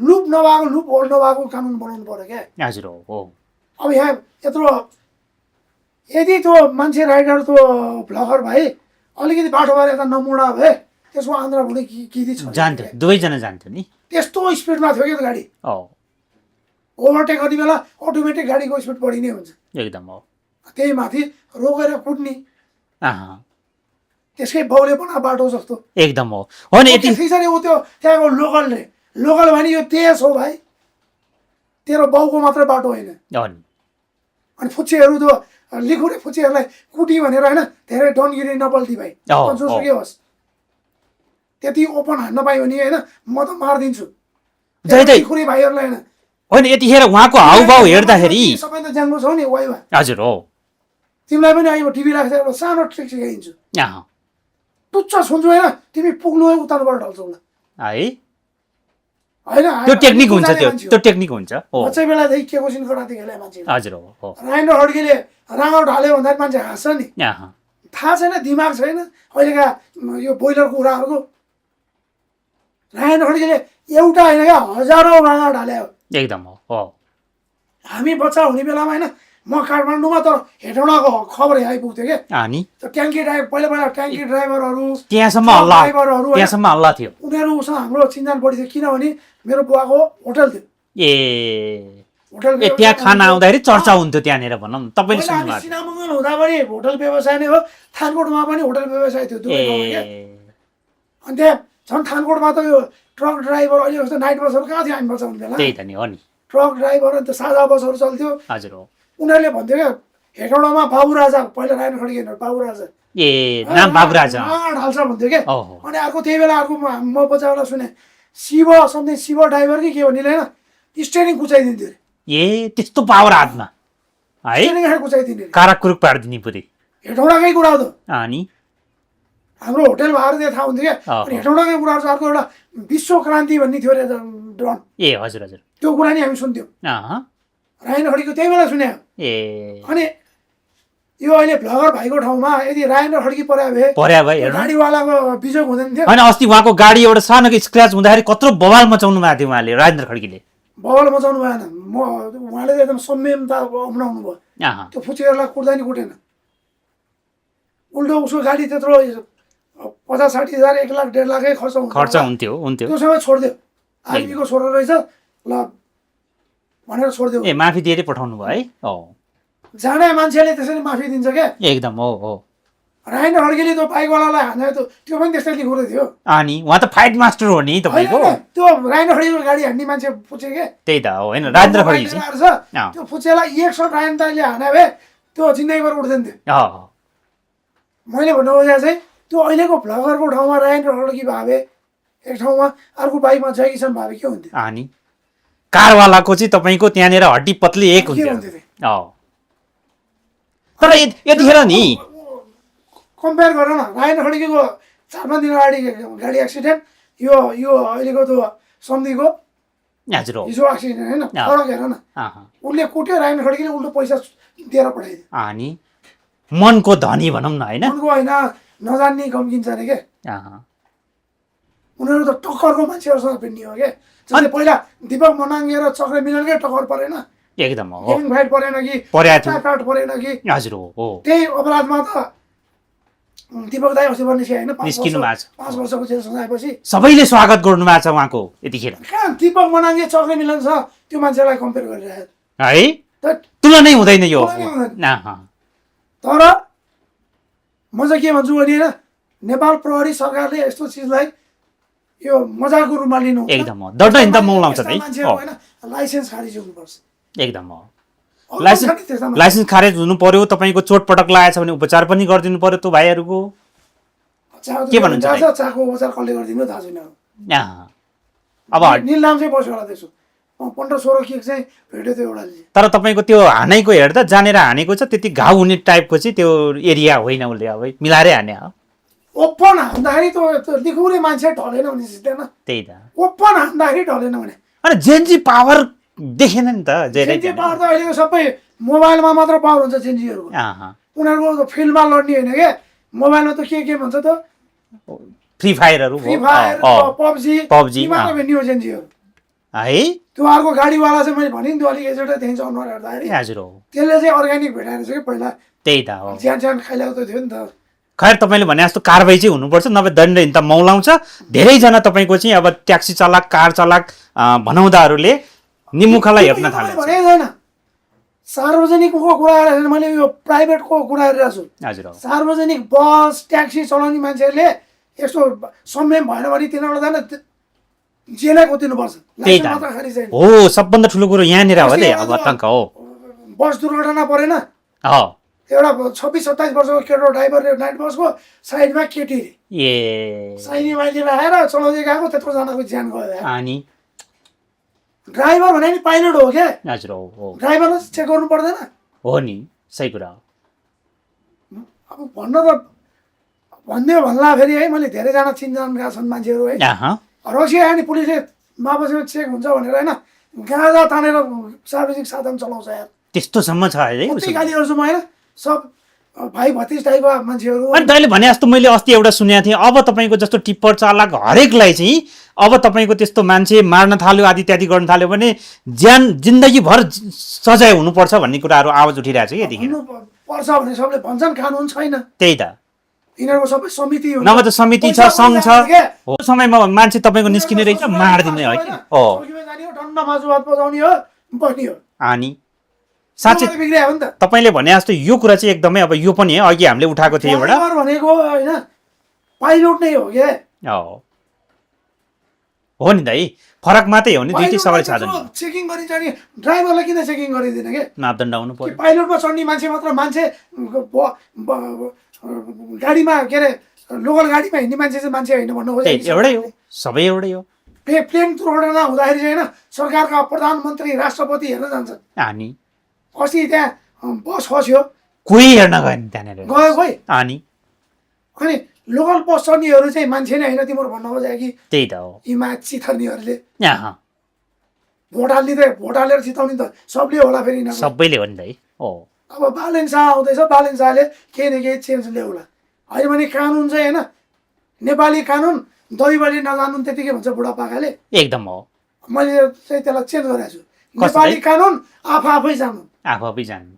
लुप होल्ड नभएको कानुन बनाउनु पर्यो क्या हजुर हो हो अब यहाँ यत्रो यदि त्यो मान्छे राइडर त्यो भ्लगर भाइ अलिकति बाटोबाट यता नमुडा भए त्यसको आन्द्रा भुँडी किदी छ जान्थ्यो दुवैजना जान्थ्यो नि त्यस्तो स्पिडमा थियो कि त्यो गाडी हो ओभरटेक गर्ने बेला अटोमेटिक गाडीको स्पिड बढी नै हुन्छ एकदम हो त्यही माथि रोकेर कुट्ने अँ, त्यसकै बाउले बना बाटो जस्तो एकदम हो नि यति त्यसरी ऊ त्यो त्यहाँको लोकल भने यो देश हो भाइ तेरो बाउको मात्रै बाटो होइन हो नि अनि फुच्चेहरू त्यो लिखुने फुच्चेहरूलाई कुटी भनेर होइन धेरै डनगिरी नपल्टी भाइ हो, जोसुकै होस् त्यति ओपन हान्न पायो भने होइन म त मारिदिन्छु जहिले खुरी भाइहरूलाई होइन होइन यतिखेर उहाँको हाउभाउ हेर्दाखेरि सबै त जान्नु छौ नि वाइवा हजुर हो तिमीलाई पनि अहिले टिभी राख्दा एउटा सानो ट्रिक सिकाइदिन्छु टुच्च छुन्छु होइन तिमी पुग्नु उताबाट ढल्छौ ल है होइन त्यो टेक्निक हुन्छ त्यो टेक्निक हुन्छ हो बच्चै बेलादेखि के कोसिन गराएको खेले मान्छे हजुर हो राइनो हड्कीले राँगो ढाल्यो भन्दा मान्छे हाँस्छ नि थाहा छैन दिमाग छैन अहिलेका यो बोइलर कुराहरूको रायन हड्कीले एउटा होइन क्या हजारौँ राँगा ढाल्यो एकदम हो हामी बच्चा हुने बेलामा होइन म काठमाडौँमा त हेटौँडाको खबर आइपुग्थ्यो क्या अनि ट्याङ्की ड्राइभर पहिला ट्याङ्की ड्राइभरहरू त्यहाँसम्म अल्लाह थियो उनीहरूसँग हाम्रो चिन्जान बढी थियो किनभने मेरो बुवाको होटल थियो होटल त्यहाँ खाना आउँदाखेरि चर्चा हुन्थ्यो त्यहाँनिर भनौँ तपाईँले सुन्नु सिनामङ्गल हुँदा पनि होटल व्यवसाय नै हो थानकोटमा पनि होटल व्यवसाय थियो अनि त्यहाँ झन् थानकोटमा त यो ट्रक ड्राइभर अहिले जस्तो नाइट बसहरू कहाँ थियो हामी बचाउने बेला त्यही त नि हो नि ट्रक ड्राइभर अन्त साझा बसहरू चल्थ्यो हजुर हो उनीहरूले भन्थ्यो क्या हेटौँडामा बाबु राजा पहिला रायन खड्की बाबु राजा नाम बाबु राजा ढाल्छ भन्थ्यो क्या अनि अर्को त्यही बेला अर्को म बच्चाबाट सुने शिव समथिङ शिव ड्राइभर कि के भन्ने होइन स्टेरिङ कुचाइदिन्थ्यो ए त्यस्तो पावर हातमा है स्टेरिङ कुचाइदिने काराकुरुक पारिदिने पुरै हेटौँडाकै कुरा हो त अनि हाम्रो होटल भाएर त्यहाँ थाहा हुन्थ्यो क्या अनि हेटौँडाकै कुराहरू छ अर्को एउटा विश्व क्रान्ति भन्ने थियो अरे ड्रन ए हजुर हजुर त्यो कुरा नि हामी सुन्थ्यौँ रायन खड्कीको त्यही बेला सुन्यो अनि यो अहिले भ्लगर भाइको ठाउँमा यदि रायन खड्की पर्या भए गाडीवालाको बिजोग हुँदैन थियो होइन अस्ति उहाँको गाडी एउटा सानो स्क्रच हुँदाखेरि कत्रो बवाल मचाउनु भएको थियो उहाँले राजेन्द्र खड्कीले बवाल मचाउनु भएन उहाँले त एकदम संयमता अपनाउनु भयो त्यो फुचेहरूलाई कुट्दा नि कुटेन उल्टो उसको गाडी त्यत्रो 50-60 हजार 1 लाख 1.5 लाखै खर्च हुन्थ्यो त्यो समय छोडिदियो आर्मीको छोरो रहेछ ल भनेर छोडिदियो ए माफी दिएरै पठाउनु भयो है जाने मान्छेले त्यसरी माफी दिन्छ क्या एकदम हो रायन खड्कीले त्यो बाइकवालालाई हाने त्यो पनि त्यस्तै लिखुँदै थियो अनि उहाँ त फाइट मास्टर हो नि तपाईँको त्यो रायन खड्कीको गाडी हान्ने मान्छे पुचे के त्यही त हो होइन राजेन्द्र खड्की त्यो पुचेलाई 1 शट रायन दाइले हाने भए त्यो जिन्दगीभर उठ्दैन थियो मैले भन्नु खोजेको चाहिँ त्यो अहिलेको भ्लगरको ठाउँमा रायन खड्की भावे एक ठाउँमा अर्को बाइकमा जय किसान भावे के हुन्थ्यो अनि कारवालाको चाहिँ तपाईँको त्यहाँनिर हड्डी पत्ली एक हुन्थ्यो तर यतिखेर नि कम्पेयर गर न रायन खड्कीको 4-5 दिन अगाडि गाडी एक्सिडेन्ट यो अहिलेको त्यो सन्धिको हिजो एक्सिडेन्ट होइन फरक हेर न उसले कुट्यो रायन खड्कीले उल्टो पैसा दिएर पठाइदियो अनि मनको धनी भनौँ न होइन मनको होइन नजान्ने गम्किन्छ अरे के उनीहरू त टक्करको मान्छेहरूसँग भिड्ने हो क्या जस्तै पहिला दीपक मनाङ्गे र चक्र मिलनकै टक्कर परेन एकदम हो फाइट परेन कि काट परेन कि हजुर हो त्यही अपराधमा त दीपक दाई अस्ति बनिसक्यो होइन 5 वर्षको जेल सजाएपछि सबैले स्वागत गर्नु भएको छ उहाँको यतिखेर कहाँ दीपक मनाङ्गे चक्र मिलन छ त्यो मान्छेलाई कम्पेयर गरिरहेको है तुलना नै हुँदैन यो तर म चाहिँ के भन्छु भने होइन नेपाल प्रहरी सरकारले यस्तो चिजलाई यो मजाको रूपमा लिनु एकदम हो दण्ड हिँड्दा मौलाउँछ लाइसेन्स खारिज हुनुपर्छ एकदम हो लाइसेन्स खारेज हुनु पर्यो तपाईँको चोटपटक लागेछ भने उपचार पनि गरिदिनु पर्यो त्यो भाइहरूको के भन्नुहुन्छ चाको उपचार कसले गरिदिनु थाहा छैन अब निलनाम चाहिँ बस्यो होला त्यसो 15-16 केक चाहिँ भेट्यो त्यो एउटा तर तपाईँको त्यो हानेको हेर्दा जानेर हानेको छ त्यति घाउ हुने टाइपको चाहिँ त्यो एरिया होइन उसले अब मिलाएरै हाने हो ओपन हान्दाखेरि त्यो लिखुने मान्छे ढलेन भने सिक्दैन त्यही त ओपन हान्दाखेरि ढलेन भने अनि जेन्जी पावर देखेन नि त जेन्जी पावर त अहिलेको सबै मोबाइलमा मात्र पावर हुन्छ जेन्जीहरूको उनीहरूको फिल्डमा लड्ने होइन क्या मोबाइलमा त के भन्छ त फ्री फायरहरू पब्जी मात्र भेट्ने हो जेन्जीहरू है त्यो अर्को गाडीवाला चाहिँ मैले भने नि त्यो अलिक एजेन्ट देखिन्छ अनुहार हेर्दाखेरि हजुर हो त्यसले चाहिँ अर्ग्यानिक भेटाएर चाहिँ पहिला त्यही त हो ज्यान खाइरहेको थियो नि त खैर तपाईँले भने जस्तो कारबाही चाहिँ हुनुपर्छ नभए दण्ड हिँड्दा मौलाउँछ धेरैजना तपाईँको चाहिँ अब ट्याक्सी चालक कार चालक भनाउँदाहरूले निमुखालाई हेर्न थाल्छ छैन सार्वजनिकको कुरा गरेर मैले यो प्राइभेटको कुरा गरिरहेको छु हजुर सार्वजनिक बस ट्याक्सी चलाउने मान्छेहरूले यस्तो संयम भएन भने तिनीहरूलाई त जेलै कोतिनुपर्छ हो सबभन्दा ठुलो कुरो यहाँनिर हो नि अब आतंक हो बस दुर्घटना परेन एउटा 26-27 वर्षको केटो ड्राइभरले नाइट बसको साइडमा केटी ए साइनी माइली लगाएर चलाउँदै गएको त्यत्रोजनाको ज्यान गयो यार। अनि ड्राइभर भने नि पाइलट हो क्या, हजुर हो ड्राइभरलाई चेक गर्नु पर्दैन? हो नि, सही कुरा हो। अब भन्न त भनिदियो भन्ला फेरि है, मैले धेरैजना चिनजानका छन् मान्छेहरू है, अहँ, रसिया अनि पुलिसले मापसमा चेक हुन्छ भनेर होइन गाँजा तानेर सार्वजनिक साधन चलाउँछ यार। त्यस्तोसम्म छ है कति उसको। गाली गर्छु म होइन, सब भाइ भतिज टाइपका मान्छेहरू। अनि तैँले भने जस्तो मैले अस्ति एउटा सुनेको थिएँ, अब तपाईँको जस्तो टिप्पर चालक हरेकलाई चाहिँ अब तपाईँको त्यस्तो मान्छे मार्न थाल्यो आदि इत्यादि गर्न थाल्यो भने जिन्दगीभर सजाय हुनुपर्छ भन्ने कुराहरू आवाज उठिरहेको छ कि यतिखेर। भन्नु पर्छ भने सबले भन्छन्, कानुन छैन। त्यही त, यिनीहरूको सबै समिति हुन्छ। नभए त समिति छ, पैसा सङ्घ छ, पैसा क्या। हो समयमा मान्छे तपाईँको निस्किने रहेछ मारिदिने है कि हो। चौकीमा जाने हो, डन्डा मासु भात पजाउने हो, बस्ने हो। अनि साँच्चै समाज बिग्रियो हो नि त। तपाईँले भने जस्तो यो कुरा चाहिँ एकदमै अब यो पनि है, अघि हामीले उठाएको थियो एउटा ड्राइभर भनेको होइन पाइलट नै हो क्या। हो नि दाइ, फरक मात्रै हो नि, दुइटै सवाल साधन हो। चेकिङ गरिन्छ नि ड्राइभरलाई किन चेकिङ गरिदिन के? मापदण्ड आउनु कि पर्यो। पाइलटमा चढ्ने मान्छे मात्र मान्छे गाडीमा के अरे लोकल गाडीमा हिँड्ने मान्छे चाहिँ मान्छे होइन भन्नु खोजेको त्यही एउटै हो, सबै एउटै हो। प्लेन दुर्घटना हुँदाखेरि चाहिँ होइन सरकारका प्रधानमन्त्री राष्ट्रपति हेर्न जान्छन्। अनि अस्ति त्यहाँ बस खस्यो, कोही हेर्न गयो नि त्यहाँनिर। गयो खोइ। अनि लोकल बस चढ्नेहरू चाहिँ मान्छे नै होइन तिम्रो भन्नु खोजेको कि त्यही त हो। यी माछी थर्नेहरूले अहँ, भोट हालेर जिताउने त सबले होला फेरि यिनीहरू। सबैले हो नि दाइ। हो अब बालेन शाह आउँदैछ, बालेन शाहले केही न केही चेन्ज ल्याउला। होइन भने कानुन चाहिँ होइन नेपाली कानुन दैवले नजानुन् त्यतिकै भन्छ बुढापाकाले। एकदम हो। मैले चाहिँ त्यसलाई चेन्ज गरेको छु। कसरी? नेपाली कानुन आफै जानु। आफै जानु,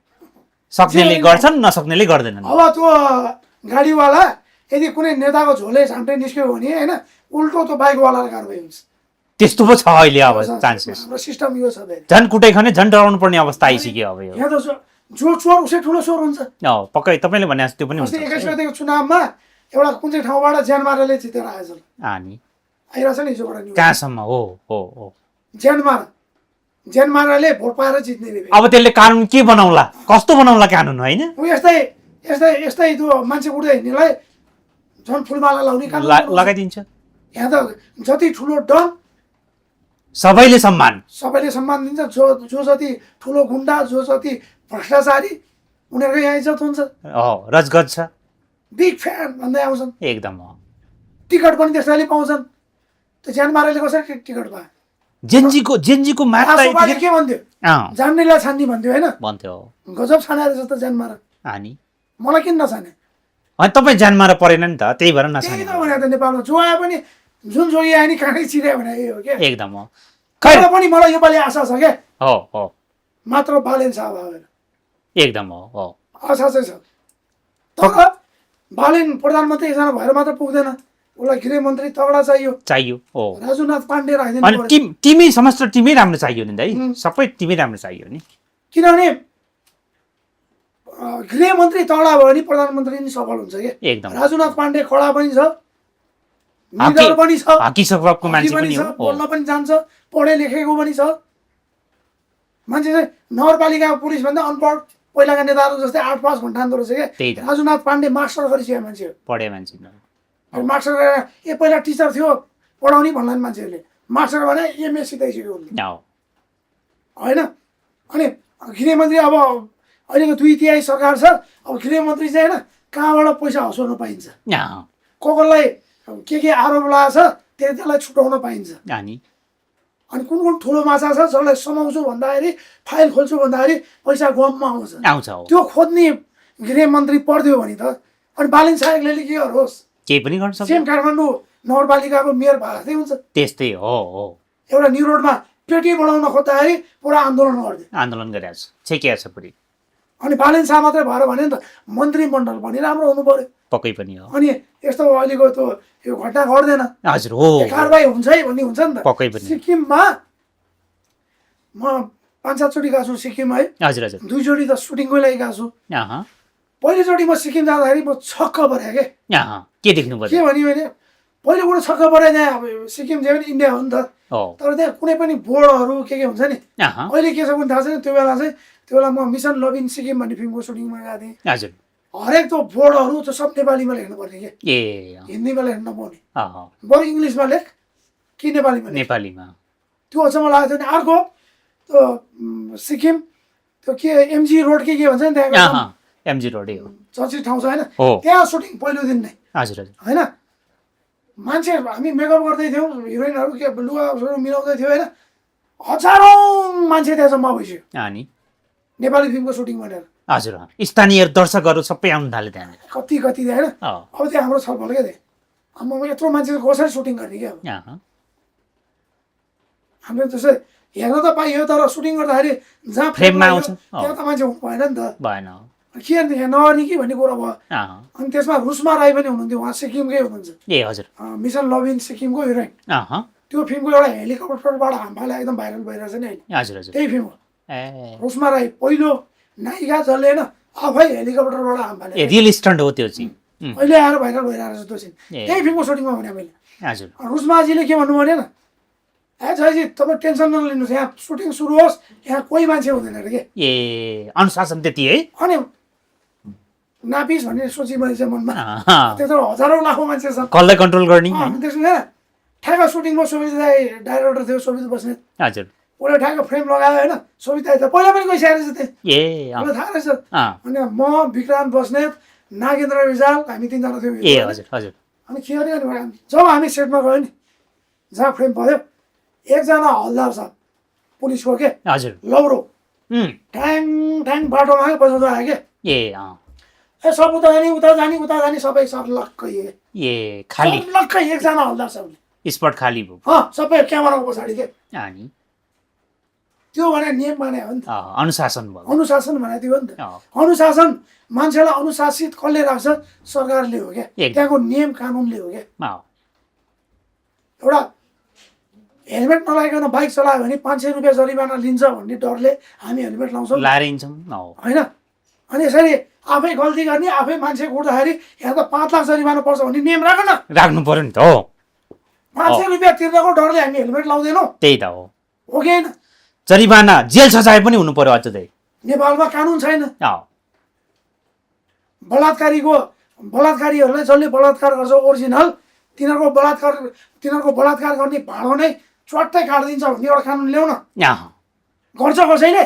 सक्नेले गर्छन् नसक्नेले गर्दैनन्। अब त्यो गाडीवाला यदि कुनै नेताको झोले झाम्टे निस्क्यो भने होइन उल्टो त्यो बाइकवालालाई कारवाही हुन्छ। त्यस्तो पो छ अहिले अब चान्सेस। हाम्रो सिस्टम यो छ फेरि। झन् कुटाइ खाने झन् डराउनु पर्ने अवस्था आइसक्यो अब यो। यहाँ त जो चोर उसै ठुलो चोर हुन्छ। पक्कै तपाईँले भने जस्तो त्यो पनि अस्ति हुन्छ। 21 गतेको चुनावमा एउटा कुन चाहिँ ठाउँबाट ज्यान माराले जितेर आएछ, अनि आइरहेछ नि हिजोबाट न्युज। कहाँसम्म हो हो हो। ज्यान माराले भोट पाएर जित्ने रे। अब त्यसले कानुन के बनाउला, कस्तो बनाउला कानुन होइन? ऊ यस्तै त्यो मान्छे उड्दै हिँड्नेलाई झन् फुलमाला लाउने कानुन लगाइदिन्छ। यहाँ त जति ठुलो डन सबैले सम्मान। सबैले सम्मान दिन्छ। जो जति ठुलो गुन्डा, जो जति भ्रष्टाचारी उनीहरूको यहाँ इज्जत हुन्छ। रजगज छ, बिग फ्यान भन्दै आउँछन्। एकदम हो। टिकट पनि त्यसैले पाउँछन्। त्यो ज्यान माराले कसरी टिकट पायो? जेन्जीको मात्रा आसोबाले के भन्थ्यो? जान्नेलाई छान्ने भन्थ्यो होइन? भन्थ्यो। गजब छानेर जस्तो ज्यान मारा। अनि मलाई किन नछाने? अनि तपाईँ ज्यान मारा परेन नि त, त्यही भएर त्यही नछाने। त भने त नेपालमा जो आए पनि जुन जोगी आए नि काँडै चिर्यो भने यही हो क्या। एकदम हो। तर पनि मलाई योपालि आशा छ क्या, हो हो, मात्र बालेन शाह भएर एकदम हो हो। आशा चाहिँ छ। तर बालेन प्रधानमन्त्री एकजना भएर मात्र पुग्दैन, उसलाई गृहमन्त्री तगडा चाहियो। हो। राजुनाथ पाण्डे राखिदिनु अनि पर्यो। टिमै समस्त टिमै राम्रो चाहियो नि दाइ, सबै टिमै राम्रो चाहियो नि। किनभने गृहमन्त्री तगडा भयो भने प्रधानमन्त्री नि सफल हुन्छ क्या। एकदम। राजुनाथ पाण्डे खडा पनि छ, निडर पनि छ, हकी स्वभावको मान्छे पनि हो। बोल्न पनि जान्छ, पढे लेखेको पनि छ। मान्छे चाहिँ नगरपालिकाको पुलिस भन्दा अनपढ पहिलाका नेताहरू जस्तै 8 पास घन्टान्दो रहेछ त्यही त। क्या। राजुनाथ पाण्डे मास्टर गरिसकेको मान्छे हो। पढे मान्छे मास्टर गरेर पहिला टिचर थियो पढाउने भन्लान् मान्छेहरूले, मास्टर भने एमए सिधाइसक्यो उसले होइन। अनि गृहमन्त्री अब अहिलेको 2/3 सरकार छ। अब गृहमन्त्री चाहिँ होइन कहाँबाट पैसा हँसाउन पाइन्छ, कसलाई के आरोप लागेको छ त्यसलाई छुटाउन पाइन्छ। अनि कुन ठुलो माछा छ जसलाई समाउँछु भन्दाखेरि, फाइल खोल्छु भन्दाखेरि पैसा गममा आउँछ। त्यो खोज्ने गृहमन्त्री पढ्दियो भने त अनि बालेन शाहले के गरोस्? केही पनि गर्न सक्छ। सेम काठमाडौँ नगरपालिकाको मेयर भए हुन्छ। त्यस्तै हो हो। एउटा न्यु रोडमा पेटी बनाउन खोज्दाखेरि पुरा आन्दोलन गरिरहेको छ, छेकिया छ पुरै। अनि बालेन शाह मात्रै भएर भने नि त मन्त्रीमण्डल पनि राम्रो हुनु पर्यो। पक्कै पनि हो। अनि यस्तो अहिलेको त्यो यो घटना घट्दैन। हजुर हो। कारबाही हुन्छ है भन्ने हुन्छ नि त। पक्कै पनि। सिक्किममा म 5-7 चोटि गएको छु सिक्किम है। हजुर हजुर। 2 चोटि त सुटिङकै लागि गएको छु। पहिलोचोटि म सिक्किम जाँदाखेरि म छक्क परेँ क्या। के देख्नु पर्यो? के भने पहिलो कुरो छक्क परेँ, त्यहाँ अब सिक्किम चाहिँ पनि इन्डिया हो नि त। तर त्यहाँ कुनै पनि बोर्डहरू के हुन्छ नि, अहिले के छ भने थाहा छैन। त्यो बेला चाहिँ त्यो बेला म मिसन लभ इन सिक्किम भन्ने फिल्मको सुटिङमा गएको थिएँ। हजुर हरेक त्यो बोर्डहरू त्यो सब नेपालीमा लेख्नु पर्ने के, ए हिन्दीमा लेख्नु नपाउने, अँ बरु इङ्ग्लिसमा लेख कि नेपालीमा लेख। नेपालीमा त्यो अचम्म लागेको थियो नि। अर्को त्यो सिक्किम त्यो के एमजी रोड के भन्छ नि त्यहाँ एमजी रोडै हो चर्चित ठाउँ छ होइन, हो त्यहाँ सुटिङ पहिलो दिन नै हजुर हजुर होइन। मान्छे हामी मेकअप गर्दै थियौँ, हिरोइनहरू के लुगाहरू मिलाउँदै थियो होइन, हजारौँ मान्छे त्यहाँ जम्मा भइसक्यो अनि नेपाली फिल्मको सुटिङ भनेर। हजुर स्थानीय दर्शकहरू सबै आउनु थाले त्यहाँ कति कति होइन। अब त्यहाँ हाम्रो छलफल क्या थिएँ, अब यत्रो मान्छे कसरी सुटिङ गर्ने क्या। अब हामीले त्यसै हेर्न त पाइयो तर सुटिङ गर्दाखेरि जहाँ फ्रेममा आउँछ त्यहाँ त मान्छे हुनु भएन नि त, भएन के यहाँ नगर्ने कि भन्ने कुरा भयो। अनि त्यसमा रुसमा राई पनि हुनुहुन्थ्यो, उहाँ सिक्किमकै हुनुहुन्छ, ए हजुर मिसन लभ इन सिक्किमको हिरोइन। त्यो फिल्मको एउटा हेलिकप्टरबाट हामफाले एकदम भाइरल भइरहेछ नि अहिले, हजुर हजुर त्यही फिल्म हो। ए रुसमा राई पहिलो नायिका जसले होइन आफै हेलिकप्टरबाट हामफाले, रियल स्टन्ट हो त्यो चाहिँ अहिले आएर भाइरल भइरहेको छ त्यो चाहिँ, त्यही फिल्मको सुटिङमा भने मैले। हजुर रुसमाजीले के भन्नु भने जी तपाईँ टेन्सन नलिनुहोस्, यहाँ सुटिङ सुरु होस्, यहाँ कोही मान्छे हुँदैन अरे के। ए अनुशासन त्यति है। अनि नापिस भन्ने सोची मैले चाहिँ मनमा, त्यत्रो हजारौँ लाखौँ मान्छे छन्, कसलाई कन्ट्रोल गर्ने त्यसमा ठ्याक्क सुटिङमा सोभिता डाइरेक्टर थियो सोभित बस्नेत, हजुर उसले ठ्याक्क फ्रेम लगायो होइन, सोभिता त पहिला पनि गइसकेको रहेछ त्यहाँ, ए मलाई थाहा रहेछ। अनि म विक्रान्त बस्नेत नागेन्द्र रिजाल हामी तिनजना थियौँ। ए हजुर हजुर अनि के गर्ने जब हामी सेटमा गयो नि जहाँ फ्रेम भयो, एकजना हल्दार छ पुलिसको के हजुर लौरो ठ्याङ ठ्याङ बाटोमा बजाउँदा आयो के, ए सब उता जाने सबै सर्लक्कै ए खाली सर्लक्कै एकजना हल्दार छ उसले, स्पट खाली भयो सबै क्यामेराको पछाडि के। अनि त्यो भने नियम माने हो नि त, अनुशासन भयो, अनुशासन भने त्यो हो नि त। अनुशासन मान्छेलाई अनुशासित कसले राख्छ, सरकारले हो क्या, त्यहाँको नियम कानुनले हो क्या। एउटा हेलमेट नलाइकन बाइक चलायो भने 500 रुपियाँ जरिवाना लिन्छ भन्ने डरले हामी हेलमेट लाउँछौँ लाएर हिँड्छौँ होइन। अनि यसरी आफै गल्ती गर्ने आफै मान्छे कुट्दाखेरि यहाँ त 5 लाख जरिवाना पर्छ भन्ने नियम राख न, राख्नु पर्यो नि त हो। 500 रुपियाँ तिर्नको डरले हामी हेलमेट लाउँदैनौँ, त्यही त हो। हो कि होइन। जरिवाना जेल सजाय पनि हुनु पर्यो अझै, नेपालमा कानुन छैन। बलात्कारीहरूलाई जसले बलात्कार गर्छ ओरिजिनल तिनीहरूको बलात्कार गर्ने भाँडो नै चट्टै काटिदिन्छ भन्ने एउटा कानुन ल्याउन, गर्छ कसैले।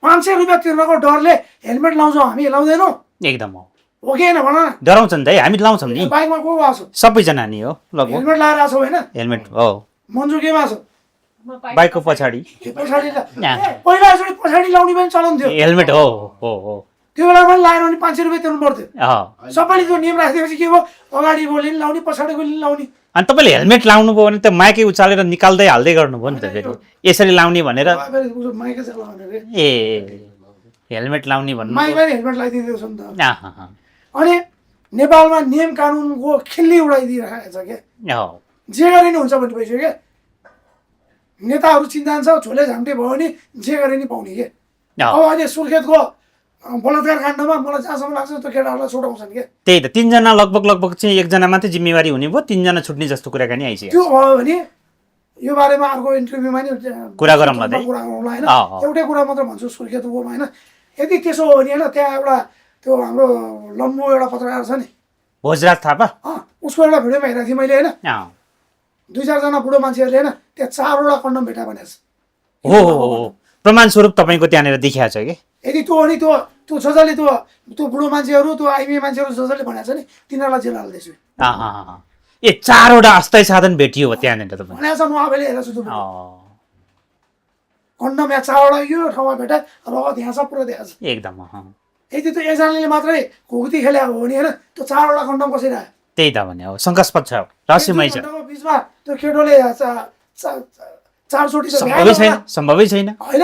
500 रुपियाँ तिर्नको डरले हेलमेट लाउँछौँ हामी, लाउँदैनौँ एकदम हो कि होइन भन न। डराउँछ नि त हामी लाउँछौँ नि, बाइकमा को आएको छ सबैजना नि हो लगभग हेलमेट लाएर आएको होइन, हेलमेट हो मन्जु केमा छ बाइकको पछाडि पहिला यसरी पछाडि लाउने पनि चलन थियो, हेलमेट हो हो हो त्यो बेला पनि लाएर भने 500 रुपियाँ तिर्नु पर्थ्यो। सबैले त्यो नियम राखिदिएपछि के भयो, अगाडि बोल्ने नि लाउने पछाडिको नि लाउने। अनि तपाईँले हेलमेट लाउनु भयो भने त माइकै उचालेर निकाल्दै हाल्दै गर्नुभयो नि त फेरि, यसरी लाउने भनेर। ए हेलमेट लाउने भन्नु माइकलाई हेलमेट लगाइदिँदैछ नि त। अनि नेपालमा नियम कानुनको खिल्ली उडाइदिइरहेको छ क्या, जे गरे नि हुन्छ भन्ने भइसक्यो क्या। नेताहरू चिन्तान्छ झोले झाम्टे भयो भने जे गरे नि पाउने के। अब अहिले सुर्खेतको बलात्कार काण्डमा मलाई जहाँसम्म लाग्छ त्यो केटाहरूलाई छुटाउँछन् क्या। त्यही त तीनजना लगभग चाहिँ एकजना मात्रै जिम्मेवारी हुने भयो, तीनजना छुट्ने जस्तो कुराकानी आइसक्यो। त्यो भयो भने यो बारेमा अर्को इन्टरभ्यूमा नि कुरा गरौँला होइन, एउटै कुरा मात्र भन्छु सुर्खेतको होइन। यदि त्यसो हो भने होइन त्यहाँ एउटा त्यो हाम्रो लम्बु एउटा पत्रकार छ नि भोजराज थापा, उसको एउटा भिडियोमा हेरेको थिएँ मैले होइन, 2-4 जना बुढो मान्छेहरूले होइन त्यहाँ 4वटा कन्डम भेटा भनेको छ। हो प्रमाण स्वरूप तपाईँको त्यहाँनिर देखिएको छ कि। यदि त्यो हो नि त्यो जसले त्यो बुढो मान्छेहरू त्यो आइमी मान्छेहरू जसले भनेको छ नि तिनीहरूलाई जेल हाल्दैछु। ए 4वटा अस्थायी साधन भेटियो हो त्यहाँनिर तपाईँ भनेको छ, म आफैले हेरेको छु त्यो कन्डम यहाँ 4वटा यो ठाउँमा भेटा रगत यहाँ सब पुरा देखाएको छ एकदम। यदि त्यो एकजनाले मात्रै घुक्ती खेलेको हो भने होइन त्यो 4वटा कन्डम कसरी आयो, त्यही त भने हो, शङ्कास्पद छ, रहस्यमय छ। बिचमा त्यो केटोले 4 चोटि सम्भवै छैन होइन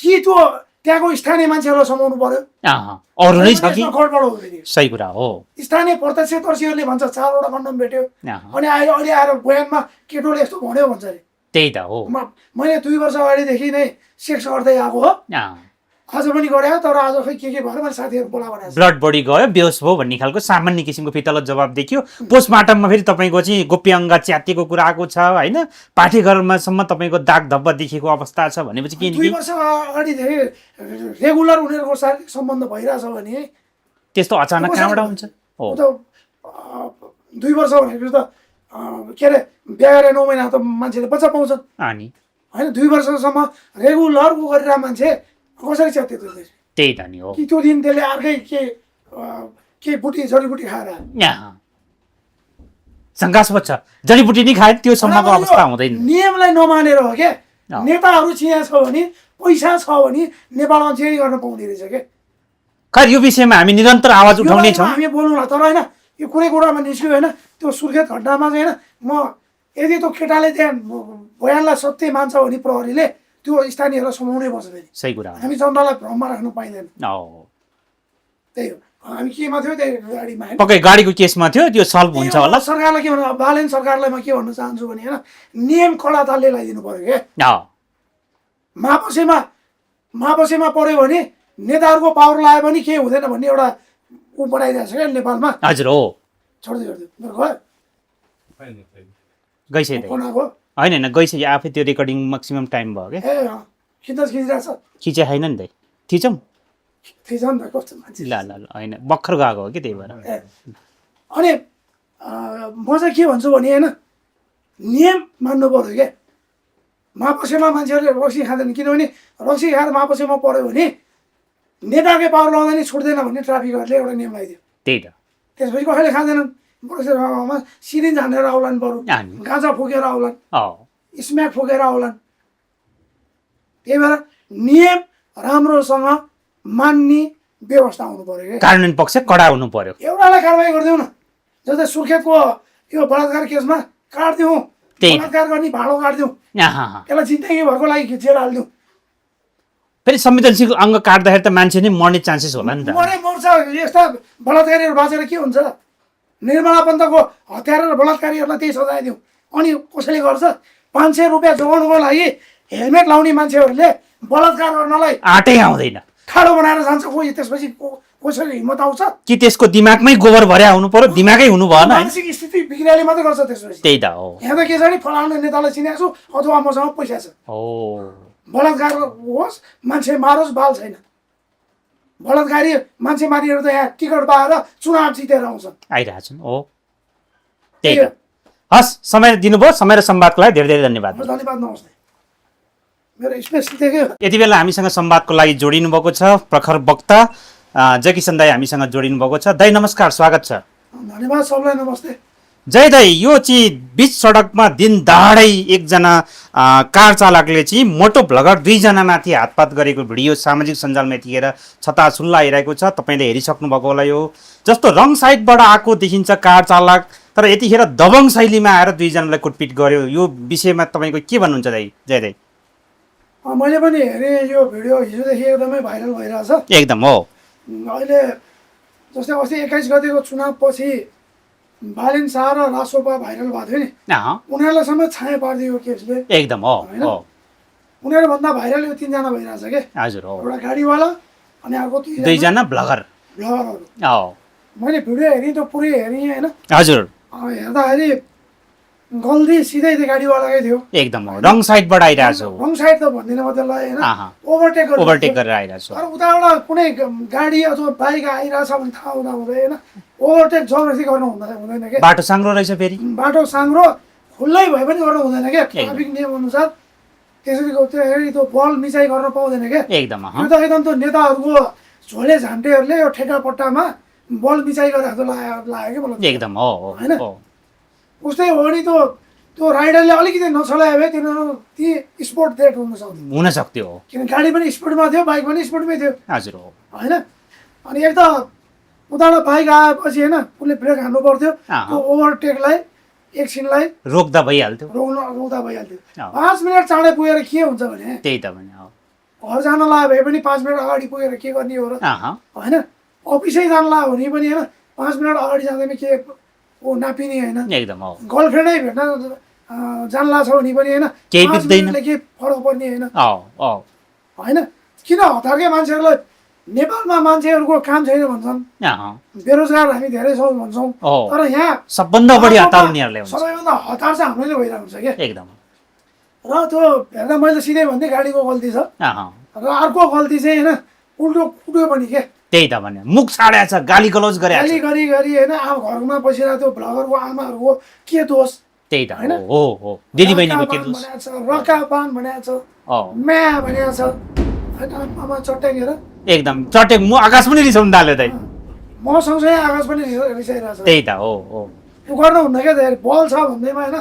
कि त्यो त्यहाँको स्थानीय मान्छेहरूलाई समाउनु पर्यो, अरू नै छ कि। गडबड हो फेरि, सही कुरा हो। स्थानीय प्रत्यक्षदर्शीहरूले भन्छ 4वटा कन्डम भेट्यो, अनि अहिले आएर बयानमा केटोले यस्तो भन्यो भन्छ अरे। त्यही त हो। मैले 2 वर्ष अगाडिदेखि नै सेक्स गर्दै आएको हो, आज पनि गरे तर आज खै के भएर मैले साथीहरू बोला भनेको ब्लड बडी गयो बेहोस भयो भन्ने खालको सामान्य किसिमको फितलो जवाब देखियो पोस्टमार्टममा फेरि तपाईँको चाहिँ गोप्य अङ्ग च्यातिएको कुरा आएको छ होइन पाठेघरमासम्म तपाईँको दाग धब्बा देखिएको अवस्था छ भनेपछि के 2 वर्ष अगाडिदेखि रेगुलर उनीहरूको शारीरिक सम्बन्ध भइरहेछ भने त्यस्तो अचानक कहाँबाट हुन्छ हो त 2 वर्ष भनेपछि त के अरे बिहा गरेर 9 महिना त मान्छेले बच्चा पाउँछन् अनि होइन 2 वर्षसम्म रेगुलर उ गरेर मान्छे कसरी च्यात्यो त्यो त्यही त नि हो कि त्यो दिन त्यसले अर्कै के बुटी जडीबुटी खाएर शङ्कास्पद छ जडीबुटी नि खाए त्यो सम्मको अवस्था हुँदैन नियमलाई नमानेर हो क्या नेताहरू चिया छ भने पैसा छ भने नेपालमा जेरी गर्न पाउने रहेछ क्या खै यो विषयमा हामी निरन्तर आवाज उठाउने छौँ हामी बोल्नु तर होइन यो कुनै कुरामा निस्क्यो होइन त्यो सुर्खेत घटनामा चाहिँ होइन म यदि त्यो केटाले त्यहाँ बयानलाई सत्य मान्छ भने प्रहरीले त्यो स्थानीयहरूलाई समाउनै पर्छ फेरि सही कुरा हामी जनतालाई भ्रममा राख्नु पाइँदैन हो त्यही हो हामी केमा थियो त्यही गाडीमा होइन पक्कै गाडीको केसमा थियो त्यो सल्भ हुन्छ होला सरकारलाई के भन्नु बालेन सरकारलाई म के भन्न चाहन्छु भने होइन नियम कडा तालले लगाइदिनु पर्यो क्या मापसेमा पर्यो भने नेताहरूको पावर लगायो भने केही हुँदैन भन्ने एउटा ऊ बनाइरहेको छ क्या नेपालमा हजुर हो छोड्दै गरिदियो गयो गइसक्यो कोनाको होइन होइन गइसक्यो आफै त्यो रेकर्डिङ म्याक्सिमम टाइम भयो क्या ए खिचिरहेछ खिचे छैन नि त थिचौँ थिच नि त कस्तो मान्छे ल ल ल होइन भर्खर गएको हो कि त्यही भएर अनि म चाहिँ के भन्छु भने होइन नियम मान्नु पर्यो क्या मापसेमा मान्छेहरूले रक्सी खाँदैन किनभने रक्सी खाएर मापसेमा पऱ्यो भने नेताकै पावर लाउँदा नि छुट्दैन भन्ने ट्राफिकहरूले एउटा नियम लगाइदियो त्यही त त्यसपछि कसैले खाँदैनन् बसेरमा सिरिन्ज हानेर आउलान् बरु गाँजा फुकेर आउलान् स्म्याक फुकेर आउलान् त्यही भएर नियम राम्रोसँग मान्ने व्यवस्था हुनु पर्यो क्या कानुन पक्ष कडा हुनु पर्यो एउटालाई कारवाही गरिदिउँ न जस्तै सुर्खेतको यो बलात्कार केसमा काट्दिउँ बलात्कार गर्ने भाँडो काट्दिउँ त्यसलाई जिन्दगीभरको लागि जेल हालिदिउँ फेरि संवेदनशील अङ्ग काट्दाखेरि त मान्छे नै मर्ने चान्सेस होला नि त मर्छ यस्ता बलात्कारीहरू बाँचेर के हुन्छ निर्मला पन्तको हत्यारा र बलात्कारीहरूलाई त्यही सजाय दिउँ अनि कसैले गर्छ 500 रुपियाँ जोगाउनुको लागि हेलमेट लाउने मान्छेहरूले बलात्कार गर्नलाई आँटै आउँदैन ठाडो बनाएर जान्छ कोही त्यसपछि कसैले हिम्मत आउँछ कि त्यसको दिमागमै गोबर भर्या हुनु पर्यो दिमागै हुनु भएन मानसिक स्थिति बिग्रियाले मात्रै गर्छ त्यसपछि त्यही त हो यहाँ त के छ नि फलाउने नेतालाई चिनेको छु अथवा मसँग पैसा छ बलात्कार होस् मान्छे मारोस् बाल छैन बलात्कारी मान्छे मारिहरू त यहाँ टिकट पाएर चुनाव जितेर आउँछन् आइरहेछन् हो त्यही त हस् समय दिनुभयो समय र संवादको लागि धेरै धेरै धन्यवाद धन्यवाद नमस्ते मेरो स्पेस देख्यो यति बेला हामीसँग संवादको लागि जोडिनु भएको छ प्रखर वक्ता जयकिशन दाई हामीसँग जोडिनु भएको छ दाई नमस्कार स्वागत छ धन्यवाद सबलाई नमस्ते जय दाई यो चाहिँ बिच सडकमा दिन दहाडै एकजना कार चालकले चाहिँ मोटो भ्लगर 2 जनामाथि हातपात गरेको भिडियो सामाजिक सञ्जालमा यतिखेर छताछुल्ला आइरहेको छ तपाईँले हेरिसक्नु भएको होला यो जस्तो रङ साइडबाट आएको देखिन्छ कार चालक तर यतिखेर दबङ शैलीमा आएर 2 जनालाई कुटपिट गर्यो यो विषयमा तपाईँको के भन्नुहुन्छ दाई जय दाई मैले पनि हेरेँ यो भिडियो हिजोदेखि एकदमै भाइरल भइरहेछ एकदम हो अहिले जस्तै अस्ति 21 गतेको चुनाव पछि बालेन शाह र रासोपा भाइरल भएको थियो नि उनीहरूलाई समेत छाया पारिदियो केसले एकदम हो उनीहरू भन्दा भाइरल यो 3 जना भइरहेछ के हजुर हो एउटा गाडीवाला अनि अर्को 2 जना ब्लगर मैले भिडियो हेरेँ त्यो पुरै हेरेँ होइन हजुर हेर्दाखेरि गल्ती सिधै त्यो गाडीवालाकै थियो एकदम हो रङ साइडबाट आइरहेछ रङ साइड त भन्दिनँ म त्यसलाई होइन ओभरटेक गरेर आइरहेछ तर उताबाट कुनै गाडी अथवा बाइक आइरहेछ भने थाहा हुँदा हुँदै होइन ओभरटेक जबरजस्ती गर्नु हुँदैन क्या बाटो साङ्ग्रो रहेछ फेरि बाटो साङ्ग्रो खुल्लै भए पनि गर्नु हुँदैन क्या ट्राफिक नियम अनुसार त्यसरी त्यो बल मिसाइ गर्न पाउँदैन क्या एकदम यो त एकदम त्यो नेताहरूको झोले झान्टेहरूले यो ठेकापट्टामा बल मिसाइ गरेर लाग्यो क्या मलाई एकदम हो होइन उस्तै हो नि त्यो राइडरले अलिकति नचलायो भने तिनीहरू ती स्पोर्ट डेट हुन सक्थ्यो किन गाडी पनि स्पिडमा थियो बाइक पनि स्पिडमै थियो हजुर हो होइन अनि एक त उताबाट बाइक आएपछि होइन उसले ब्रेक हान्नु पर्थ्यो त्यो ओभरटेकलाई एकछिनलाई रोक्दा भइहाल्थ्यो रोक्दा भइहाल्थ्यो 5 मिनट चाँडै पुगेर के हुन्छ भने त्यही त भने घर जान लाग्यो भने पनि 5 मिनट अगाडि पुगेर के गर्ने हो र होइन अफिसै जान लाग्यो भने पनि होइन 5 मिनट अगाडि जाँदैन के ओ नापिने होइन एकदम हो गर्लफ्रेन्डै भेट्न जानला छ भने पनि होइन केही बुझ्दैन के फरक पर्ने होइन होइन किन हतारकै मान्छेहरूलाई नेपालमा मान्छेहरूको काम छैन भन्छन्, बेरोजगार हामी धेरै छौँ भन्छौँ, तर यहाँ सबभन्दा बढी हतार उनीहरूले हुन्छ सबैभन्दा हतार चाहिँ हामीलाई भइरहेको हुन्छ क्या। एकदम। र त्यो हेर्दा मैले सिधै भन्दै गाडीको गल्ती छ, र अर्को गल्ती चाहिँ होइन उल्टो कुट्यो पनि के, त्यही त भने मुख छाडेको छ, गाली गलौज गरेको गाली गरी गरी होइन अब घरमा बसिरहेको त्यो भ्लगरको आमाहरूको के दोष, त्यही त हो हो दिदीबहिनीको के दोष, रकापान भनेको छ, म्या भनेको छ, आमा चट्याङ्गेर एकदम चटे म आकाश पनि रिसाउनु थाल्यो दाइ, म सँगसँगै आकाश पनि रिसाइरहेको छ। त्यही त हो हो त्यो गर्नुहुन्न क्या, बल छ भन्दैमा होइन